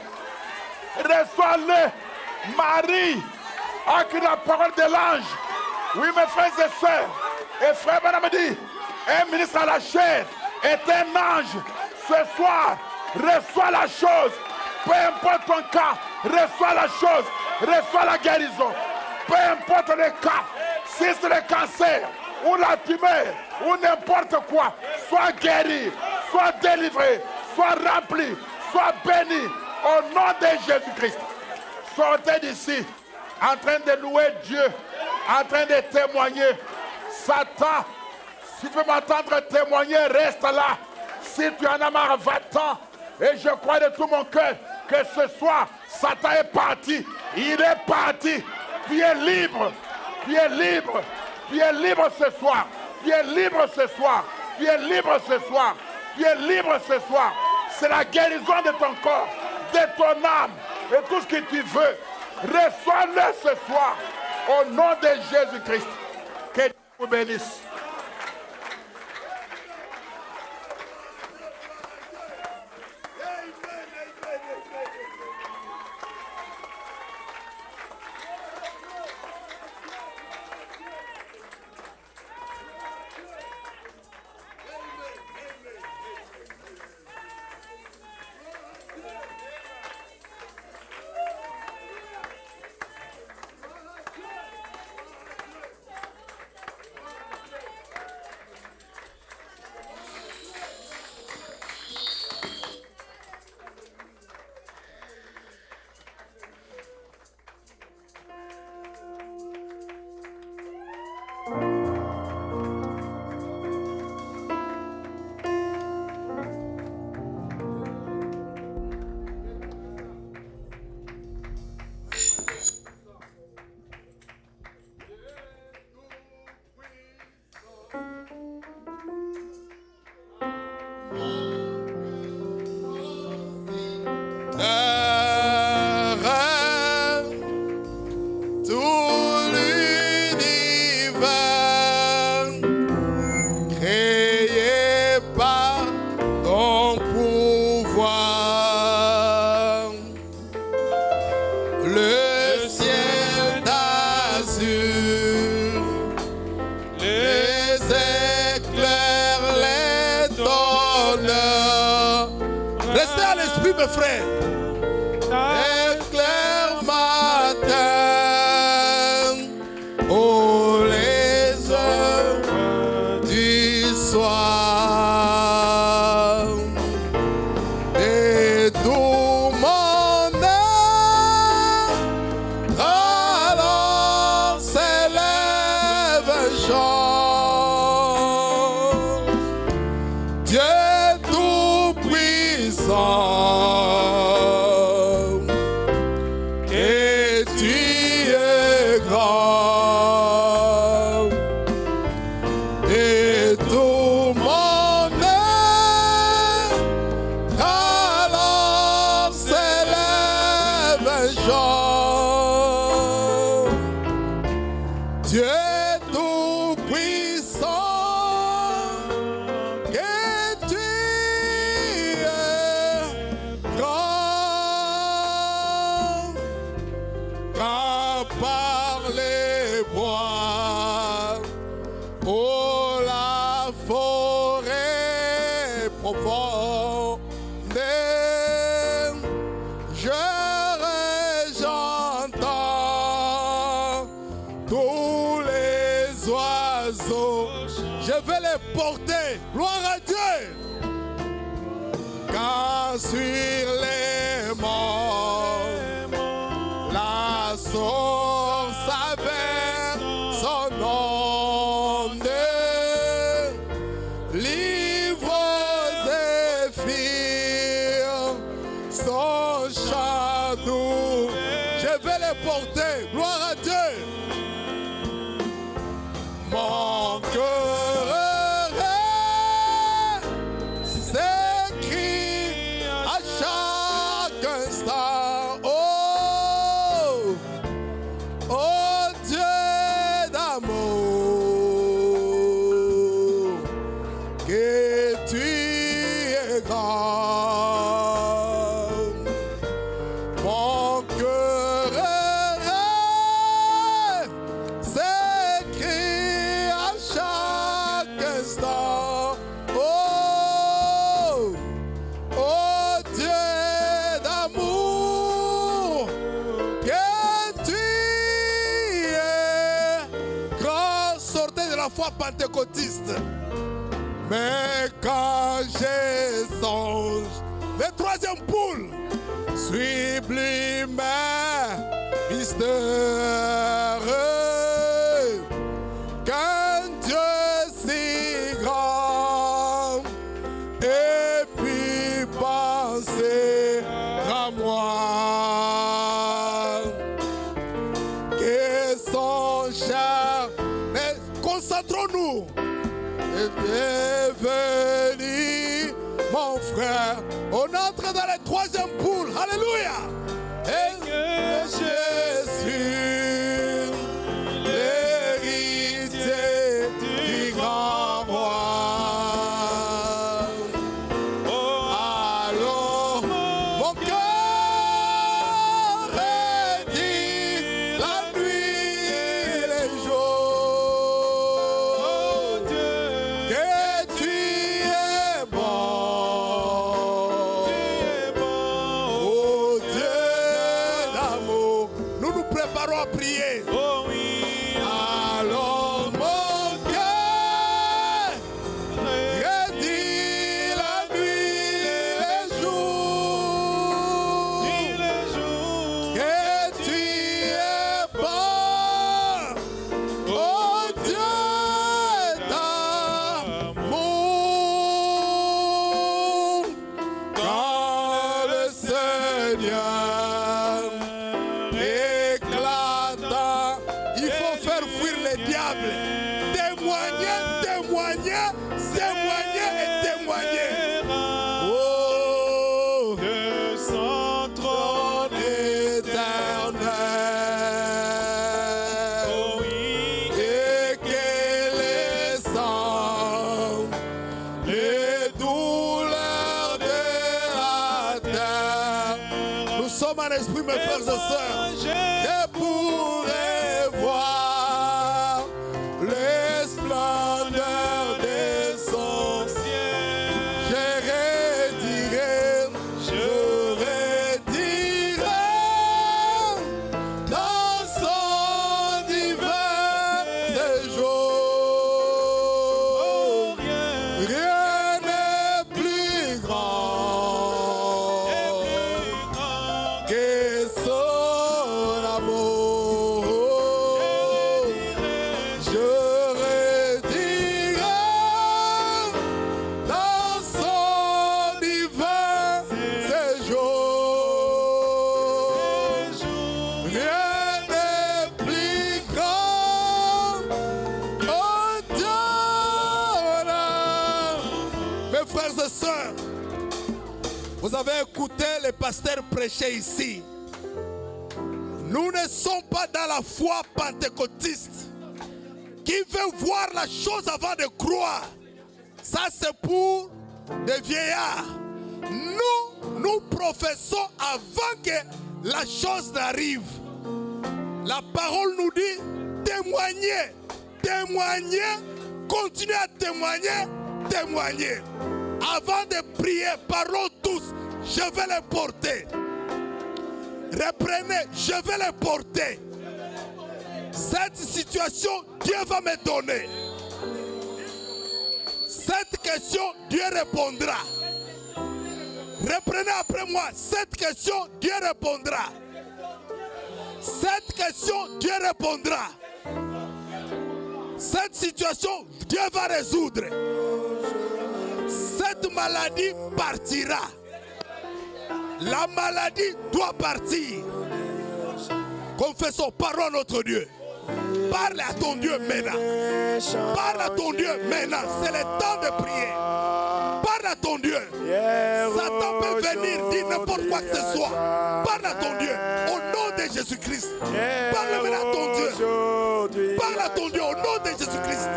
Reçois-le. Marie a cru la parole de l'ange. Oui, mes frères et sœurs. Et frère Branham dit, un ministre à la chair est un ange. Ce soir, reçois la chose. Peu importe ton cas, reçois la chose. Reçois la guérison. Peu importe le cas. Si c'est le cancer, ou la tumeur, ou n'importe quoi, sois guéri, sois délivré, sois rempli, sois béni. Au nom de Jésus-Christ. Sortez d'ici, en train de louer Dieu, en train de témoigner. Satan, si tu veux m'entendre témoigner, reste là. Si tu en as marre, va-t'en. Et je crois de tout mon cœur que ce soir, Satan est parti. Il est parti. Tu es libre. Tu es libre. Tu es libre ce soir. Tu es libre ce soir. Tu es libre ce soir. Tu es libre ce soir. C'est la guérison de ton corps, de ton âme et tout ce que tu veux. Reçois-le ce soir. Au nom de Jésus-Christ. Que Dieu vous bénisse. Mes frères, éclaire matin, oh les heures du soir, et tout mon âme, alors s'élève un chant, Dieu tout-puissant. Je vais les porter, gloire à Dieu, car sur les monts la source avait son onde, livres et filles, son chant doux. Je vais les porter, gloire à Dieu. Mon cœur s'écrie à chaque instant. Oh, oh Dieu d'amour, que tu es grand. Mon cœur s'écrie à chaque instant. Oh, oh Dieu d'amour, que tu es grand. Sortez de la foi pentecôtiste. Mais quand je songe, le troisième poule sublime mystère, qu'un Dieu si grand et puis penser à moi, que son cher, mais concentrons-nous, est devenu mon frère. On entre dans la troisième poule, alléluia. Et je suis l'héritier du grand roi. Alors mon cœur est dit la nuit et les jours, que tu es bon. Oh Dieu d'amour, nous nous préparons à prier. Oh oui. Alors mon cœur redit la nuit et les jours, que tu es bon. Oh Dieu d'amour, quand le Seigneur éclata dans mon esprit, mes frères et sœurs. Je pourrais voir les splendeurs des anciens. Je redirai dans son divin séjour. Rien n'est plus grand que son amour. Je redirai dans son divin séjour. Rien n'est plus grand. Oh Dieu. Mes frères et sœurs, vous avez écouté les pasteurs prêcher ici. Nous ne sommes pas dans la foi pentecôtiste qui veut voir la chose avant de croire. Ça, c'est pour des vieillards. Nous professons avant que la chose n'arrive. La parole nous dit témoignez, témoignez, continuez à témoigner, témoigner. Avant de prier, parlons tous, je vais les porter. Reprenez, je vais les porter. Cette situation, Dieu va me donner. Cette question, Dieu répondra. Reprenez après moi, cette question, Dieu répondra. Cette question, Dieu répondra. Cette situation, Dieu va résoudre. Cette maladie partira. La maladie doit partir. Confessons, parlons à notre Dieu. Parle à ton Dieu maintenant. Parle à ton Dieu maintenant. C'est le temps de prier. Parle à ton Dieu. Satan peut venir dire n'importe quoi que ce soit. Parle à ton Dieu. Au nom de Jésus-Christ. Parle maintenant à ton Dieu. Parle à ton Dieu au nom de Jésus-Christ.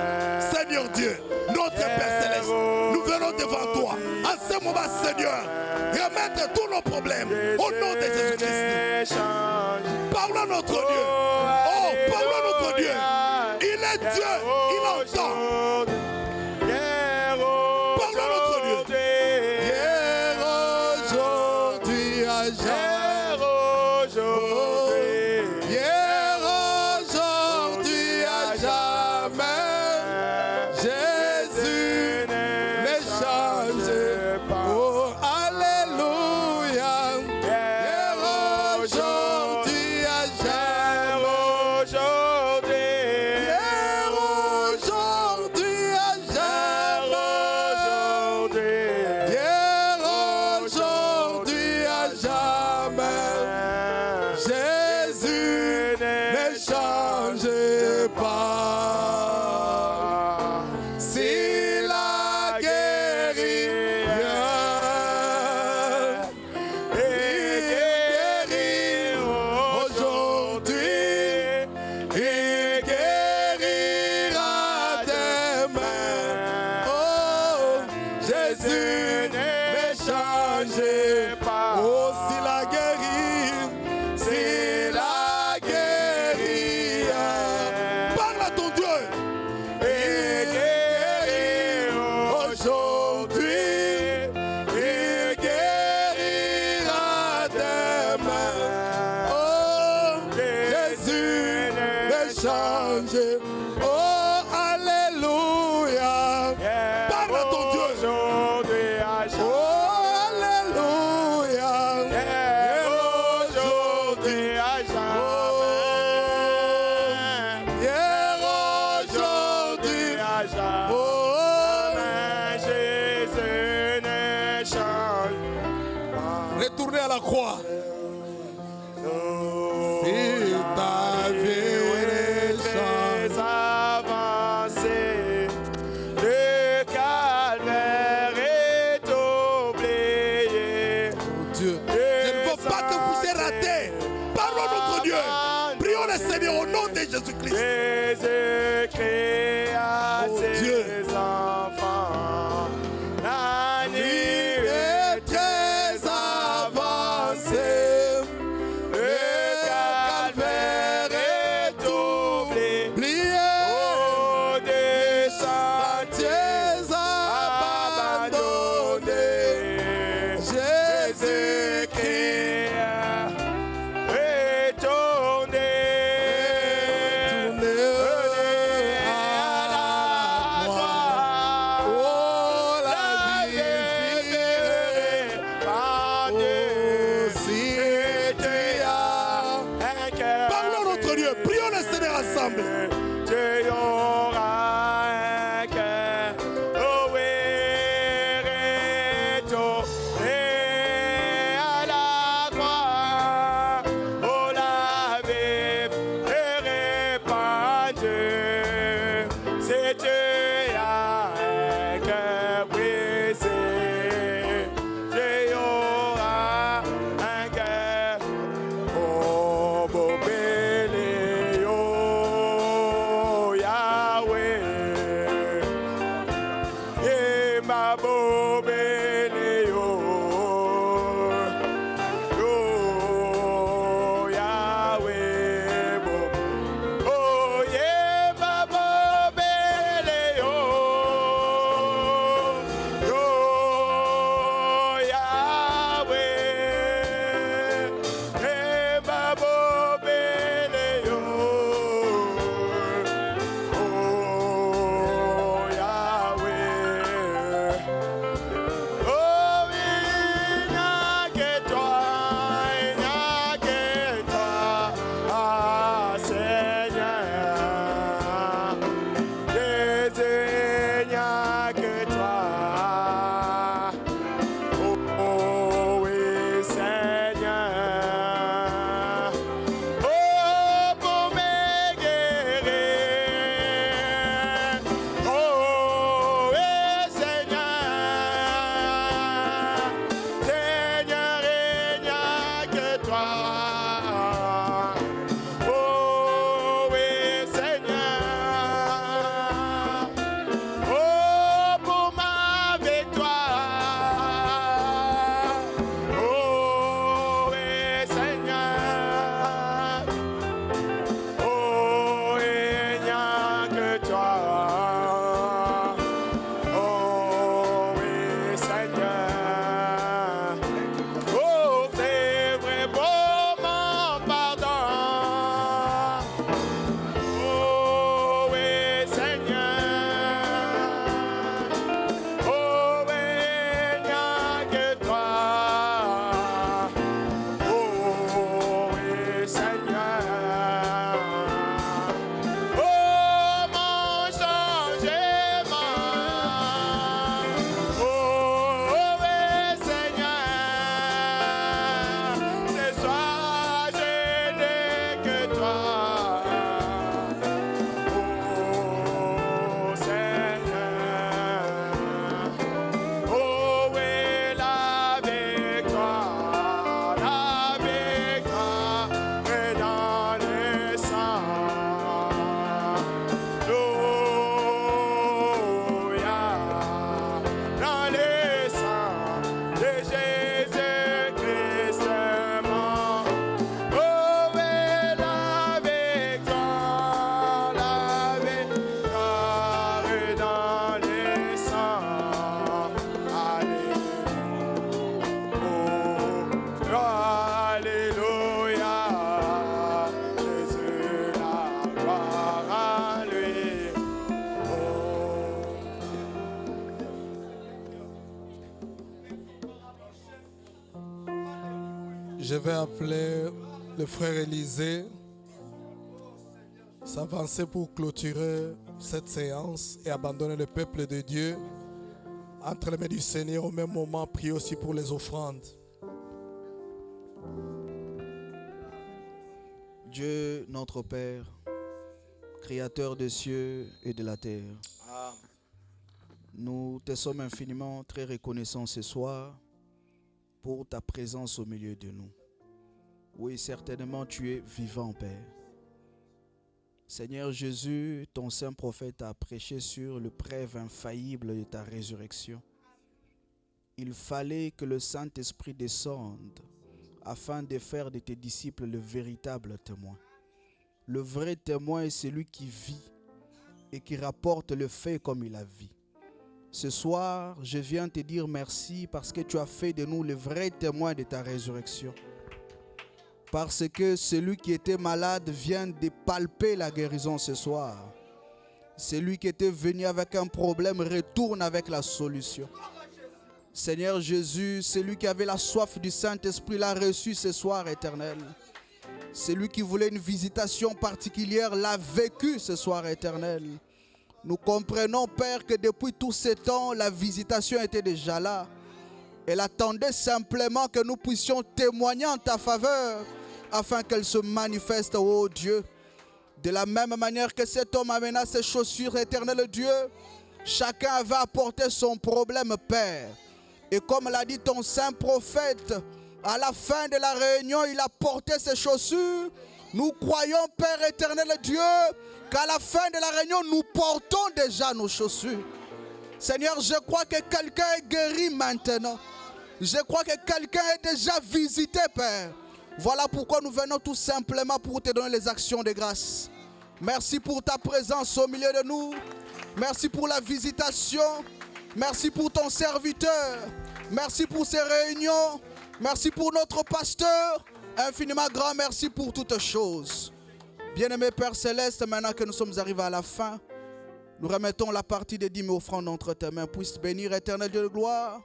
Seigneur Dieu, notre Père Céleste, nous venons devant toi. En ce moment, Seigneur, remettre tous nos problèmes au nom de Jésus-Christ. Parlons à notre Dieu. Oh, parlons à notre Dieu. Il est Dieu, il entend. Parlons à notre Dieu. Hier, aujourd'hui, à jamais. Hier, aujourd'hui, à jamais. Jésus ne change pas. Oh, alléluia. Hier, aujourd'hui, à jamais. Hier, aujourd'hui, à jamais. Hier, aujourd'hui, à jamais. Jésus ne change pas. S'il a guéri, il guérit aujourd'hui, il guérira demain. Oh, Jésus ne change pas. Oh, s'il a guéri, s'il a guéri, parle à ton Dieu. Il guérit aujourd'hui, il guérira demain. Oh, Jésus ne change. Oh, alléluia. Parle à ton Dieu. Oh, alléluia. Aujourd'hui, à jamais. Hier, aujourd'hui, à jamais. Oh, Jésus ne change. Retournez à la croix. Si ta vie est avancée, le calvaire est oublié. Dieu, je ne veux pas que vous ayez raté. Parlons notre Dieu. Prions le Seigneur au nom de Jésus-Christ. Jésus-Christ à ses enfants. La nuit est très avancée. ensemble. Je vais appeler le frère Élisée s'avancer pour clôturer cette séance et abandonner le peuple de Dieu entre les mains du Seigneur. Au même moment, prier aussi pour les offrandes. Dieu, notre Père, Créateur des cieux et de la terre, nous te sommes infiniment très reconnaissants ce soir pour ta présence au milieu de nous. Oui, certainement tu es vivant, Père. Seigneur Jésus, ton saint prophète a prêché sur le preuve infaillible de ta résurrection. Il fallait que le Saint-Esprit descende afin de faire de tes disciples le véritable témoin. Le vrai témoin est celui qui vit et qui rapporte le fait comme il a vu. Ce soir, je viens te dire merci parce que tu as fait de nous le vrai témoin de ta résurrection. Parce que celui qui était malade vient de palper la guérison ce soir. Celui qui était venu avec un problème retourne avec la solution. Seigneur Jésus, celui qui avait la soif du Saint-Esprit l'a reçu ce soir, Éternel. Celui qui voulait une visitation particulière l'a vécu ce soir, Éternel. Nous comprenons, Père, que depuis tous ces temps, la visitation était déjà là. Elle attendait simplement que nous puissions témoigner en ta faveur afin qu'elle se manifeste, ô Dieu. De la même manière que cet homme amena ses chaussures, Éternel Dieu, chacun avait apporté son problème, Père. Et comme l'a dit ton saint prophète, à la fin de la réunion, il a porté ses chaussures. Nous croyons, Père éternel Dieu, qu'à la fin de la réunion, nous portons déjà nos chaussures. Seigneur, je crois que quelqu'un est guéri maintenant. Je crois que quelqu'un est déjà visité, Père. Voilà pourquoi nous venons tout simplement pour te donner les actions de grâce. Merci pour ta présence au milieu de nous. Merci pour la visitation. Merci pour ton serviteur. Merci pour ces réunions. Merci pour notre pasteur. Infiniment grand merci pour toutes choses. Bien-aimé Père Céleste, maintenant que nous sommes arrivés à la fin, nous remettons la partie des dîmes et offrandes entre tes mains. Puisse bénir, éternel Dieu de gloire,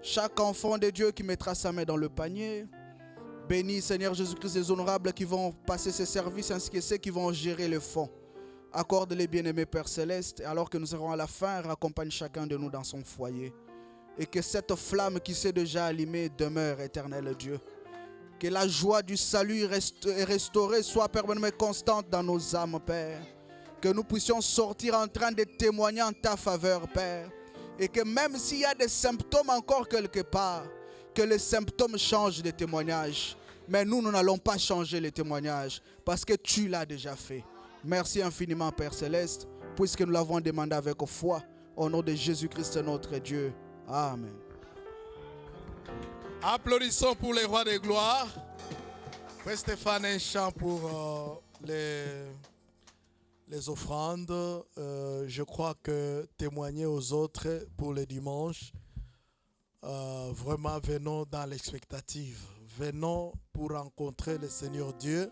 chaque enfant de Dieu qui mettra sa main dans le panier. Bénis, Seigneur Jésus-Christ, les honorables qui vont passer ces services ainsi que ceux qui vont gérer le fonds. Accorde-les, bien-aimés Père Céleste, et alors que nous serons à la fin, raccompagne chacun de nous dans son foyer. Et que cette flamme qui s'est déjà allumée demeure, éternel Dieu. Que la joie du salut est restaurée, soit permanemment constante dans nos âmes, Père. Que nous puissions sortir en train de témoigner en ta faveur, Père. Et que même s'il y a des symptômes encore quelque part, que les symptômes changent de témoignage. Mais nous n'allons pas changer les témoignages parce que tu l'as déjà fait. Merci infiniment, Père Céleste, puisque nous l'avons demandé avec foi. Au nom de Jésus-Christ, notre Dieu. Amen. Applaudissons pour les rois de gloire. Frère Stéphane, un chant pour les offrandes. Je crois que témoigner aux autres pour le dimanche, vraiment venons dans l'expectative. Venons pour rencontrer le Seigneur Dieu.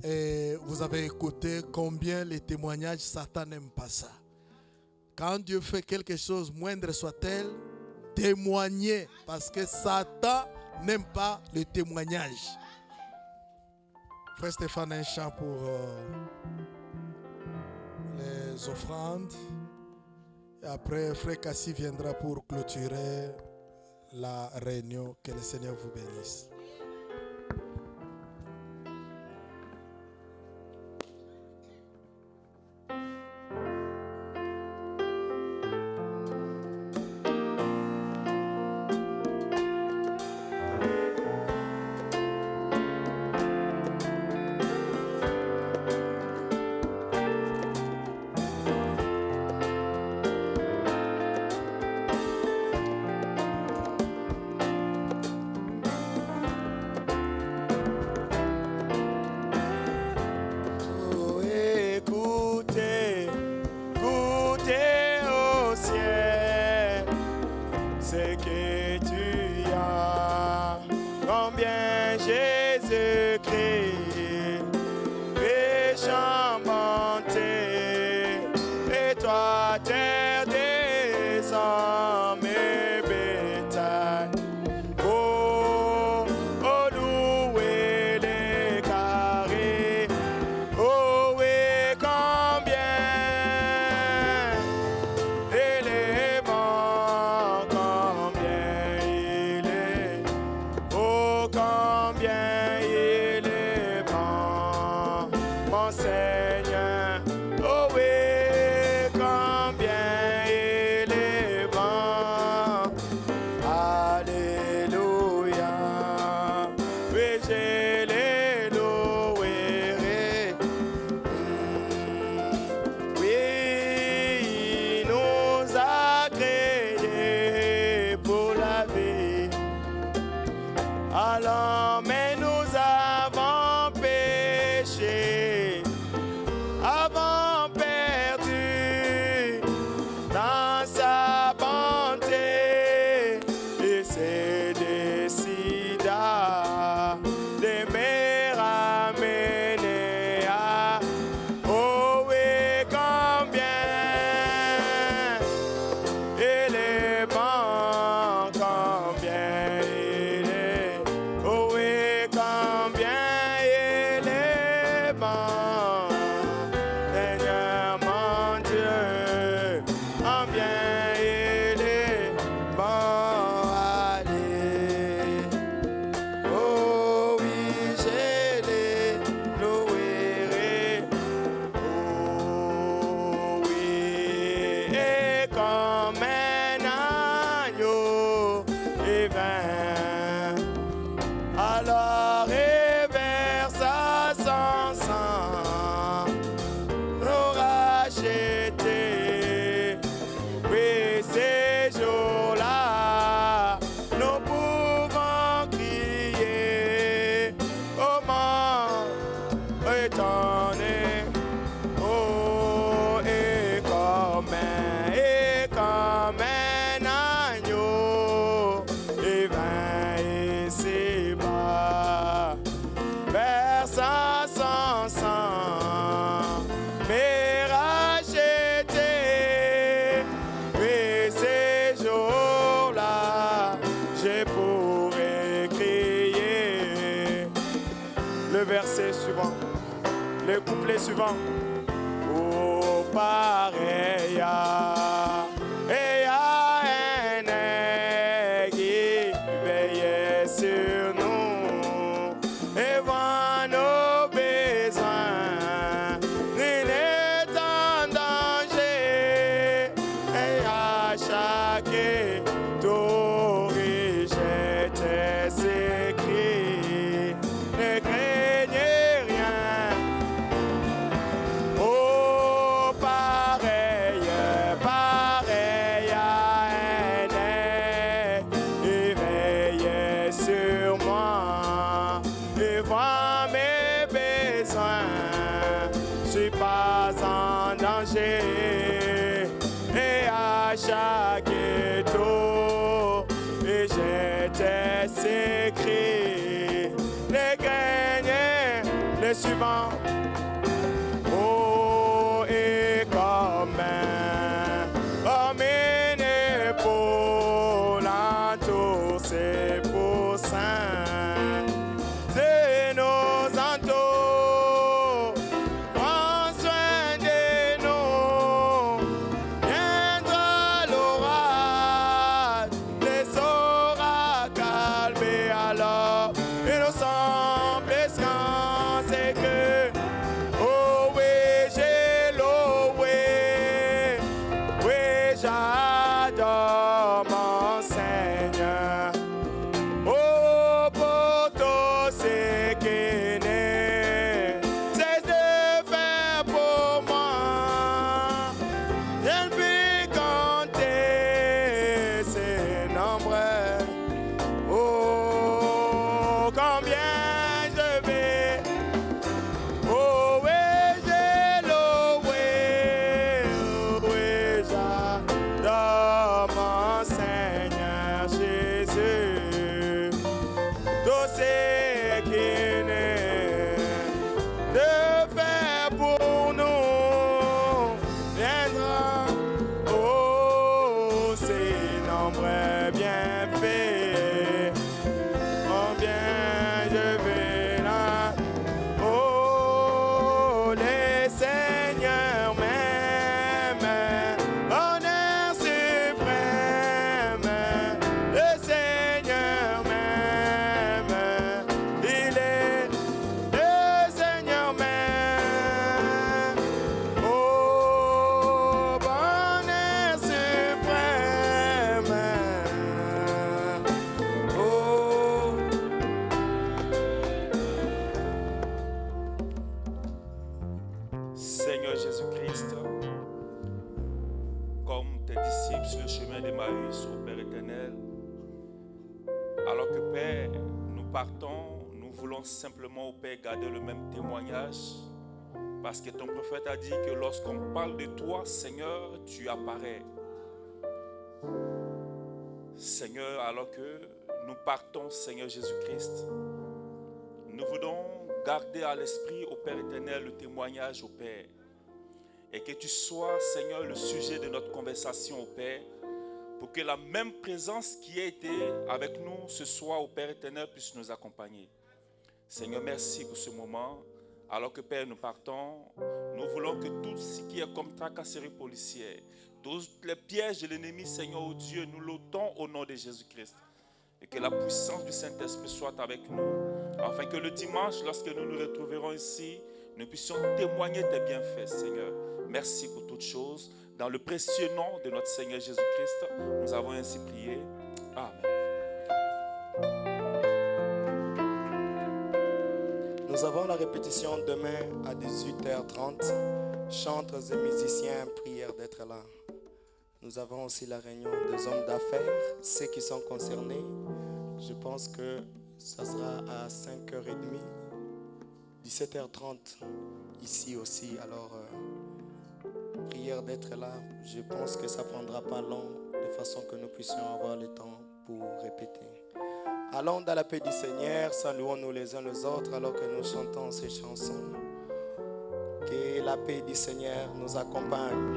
Et vous avez écouté combien les témoignages, Satan n'aime pas ça. Quand Dieu fait quelque chose, moindre soit-elle, témoignez, parce que Satan n'aime pas le témoignage. Frère Stéphane, un chant pour les offrandes. Et après, Frère Cassie viendra pour clôturer la réunion. Que le Seigneur vous bénisse. Oh suivant. Le couplet suivant. Oh, pareil et à un qui veille sur nous et voit nos besoins. Il est en danger et à chaque tour il jette ses cris. Ne craignez rien. Oh, pareil à un aigle, il veille sur moi, il voit mes besoins, je suis pas en danger, et à chaque tour, et jette ses cris, les craignez, les suivants. Oh, et comme une épaule entoure ses poussins, c'est nos entours, prends soin de nous, viendra l'orage, les aura calmés alors, et nous sommes escans, c'est que oh oui, j'ai l'eau, oui, j'adore mon Seigneur. Oh, pour tout ce qui n'est, c'est de faire pour moi. Je ne puis compter ses nombres. Oh, combien je vais. Oh oui, j'ai l'eau, oui, j'adore mon Seigneur Jésus. Tout ce qui n'est de faire pour nous viendra. Oh, c'est nombre bien fait. Combien je vais là. Oh, les seigneurs m'aiment, honneur suprême. Le Seigneur m'aime, il est le Seigneur m'aime. Oh, bonheur suprême. Oh. Seigneur Jésus-Christ, comme tes disciples sur le chemin d'Emmaüs, au Père éternel, alors que Père, nous partons, nous voulons simplement au Père garder le même témoignage, parce que ton prophète a dit que lorsqu'on parle de toi, Seigneur, tu apparais. Seigneur, alors que nous partons, Seigneur Jésus-Christ, nous voulons garder à l'esprit au Père éternel le témoignage au Père. Et que tu sois, Seigneur, le sujet de notre conversation au Père, pour que la même présence qui a été avec nous ce soir au Père éternel puisse nous accompagner. Seigneur, merci pour ce moment. Alors que Père, nous partons, nous voulons que tout ce qui est comme tracasserie policière, tous les pièges de l'ennemi, Seigneur, oh Dieu, nous l'ôtons au nom de Jésus-Christ. Et que la puissance du Saint-Esprit soit avec nous, afin que le dimanche, lorsque nous nous retrouverons ici, nous puissions témoigner tes bienfaits, Seigneur. Merci pour toutes choses. Dans le précieux nom de notre Seigneur Jésus-Christ, nous avons ainsi prié. Amen. Nous avons la répétition demain à 18h30. Chantres et musiciens, prière d'être là. Nous avons aussi la réunion des hommes d'affaires, ceux qui sont concernés. Je pense que ça sera à 5h30, 17h30 ici aussi. Alors, prière d'être là. Je pense que ça ne prendra pas long, de façon que nous puissions avoir le temps pour répéter. Allons dans la paix du Seigneur, saluons-nous les uns les autres alors que nous chantons ces chansons. Que la paix du Seigneur nous accompagne.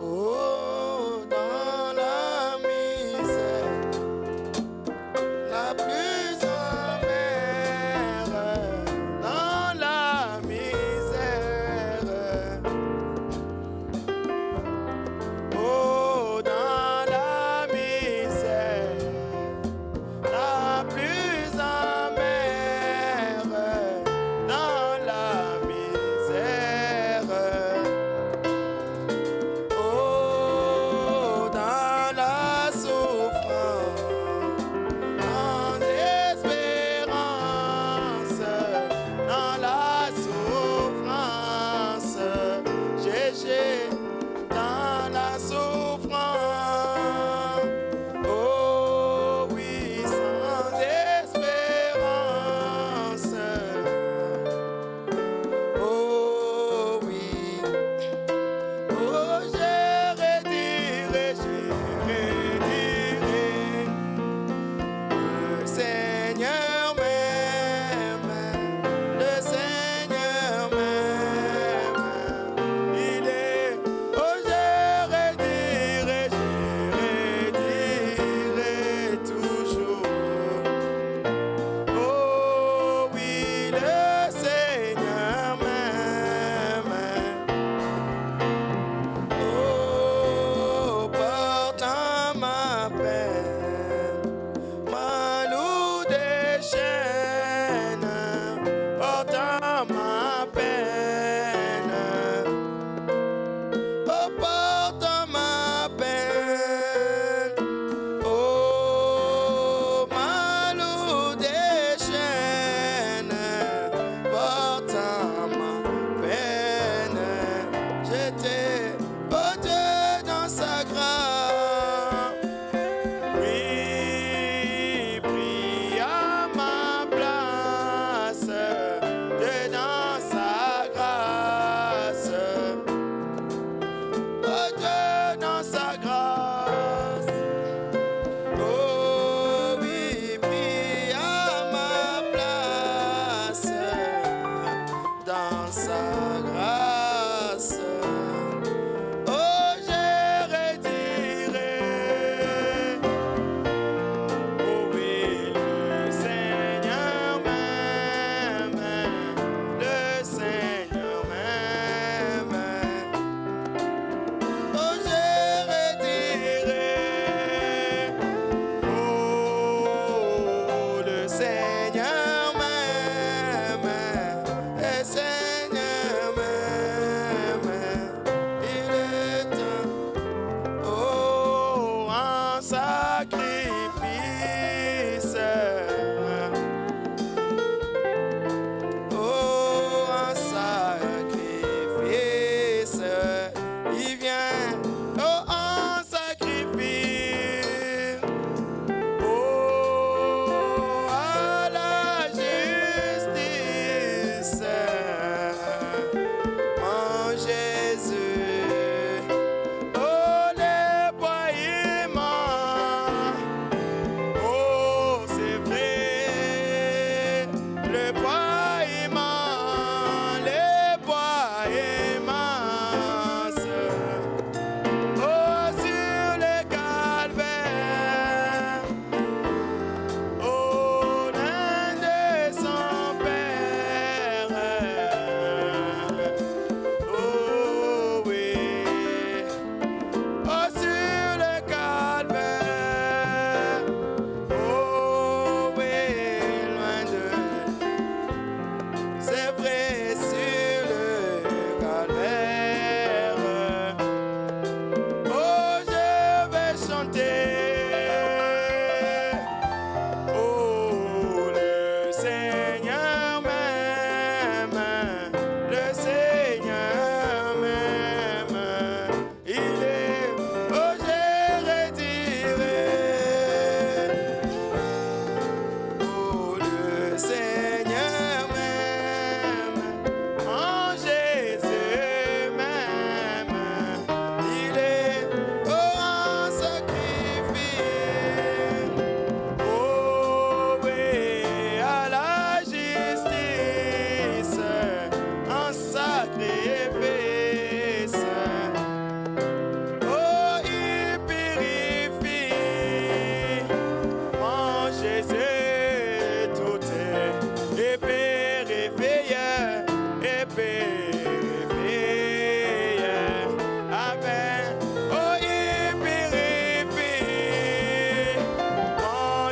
Oh, dans la misère, la plus amère, dans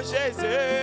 Jésus.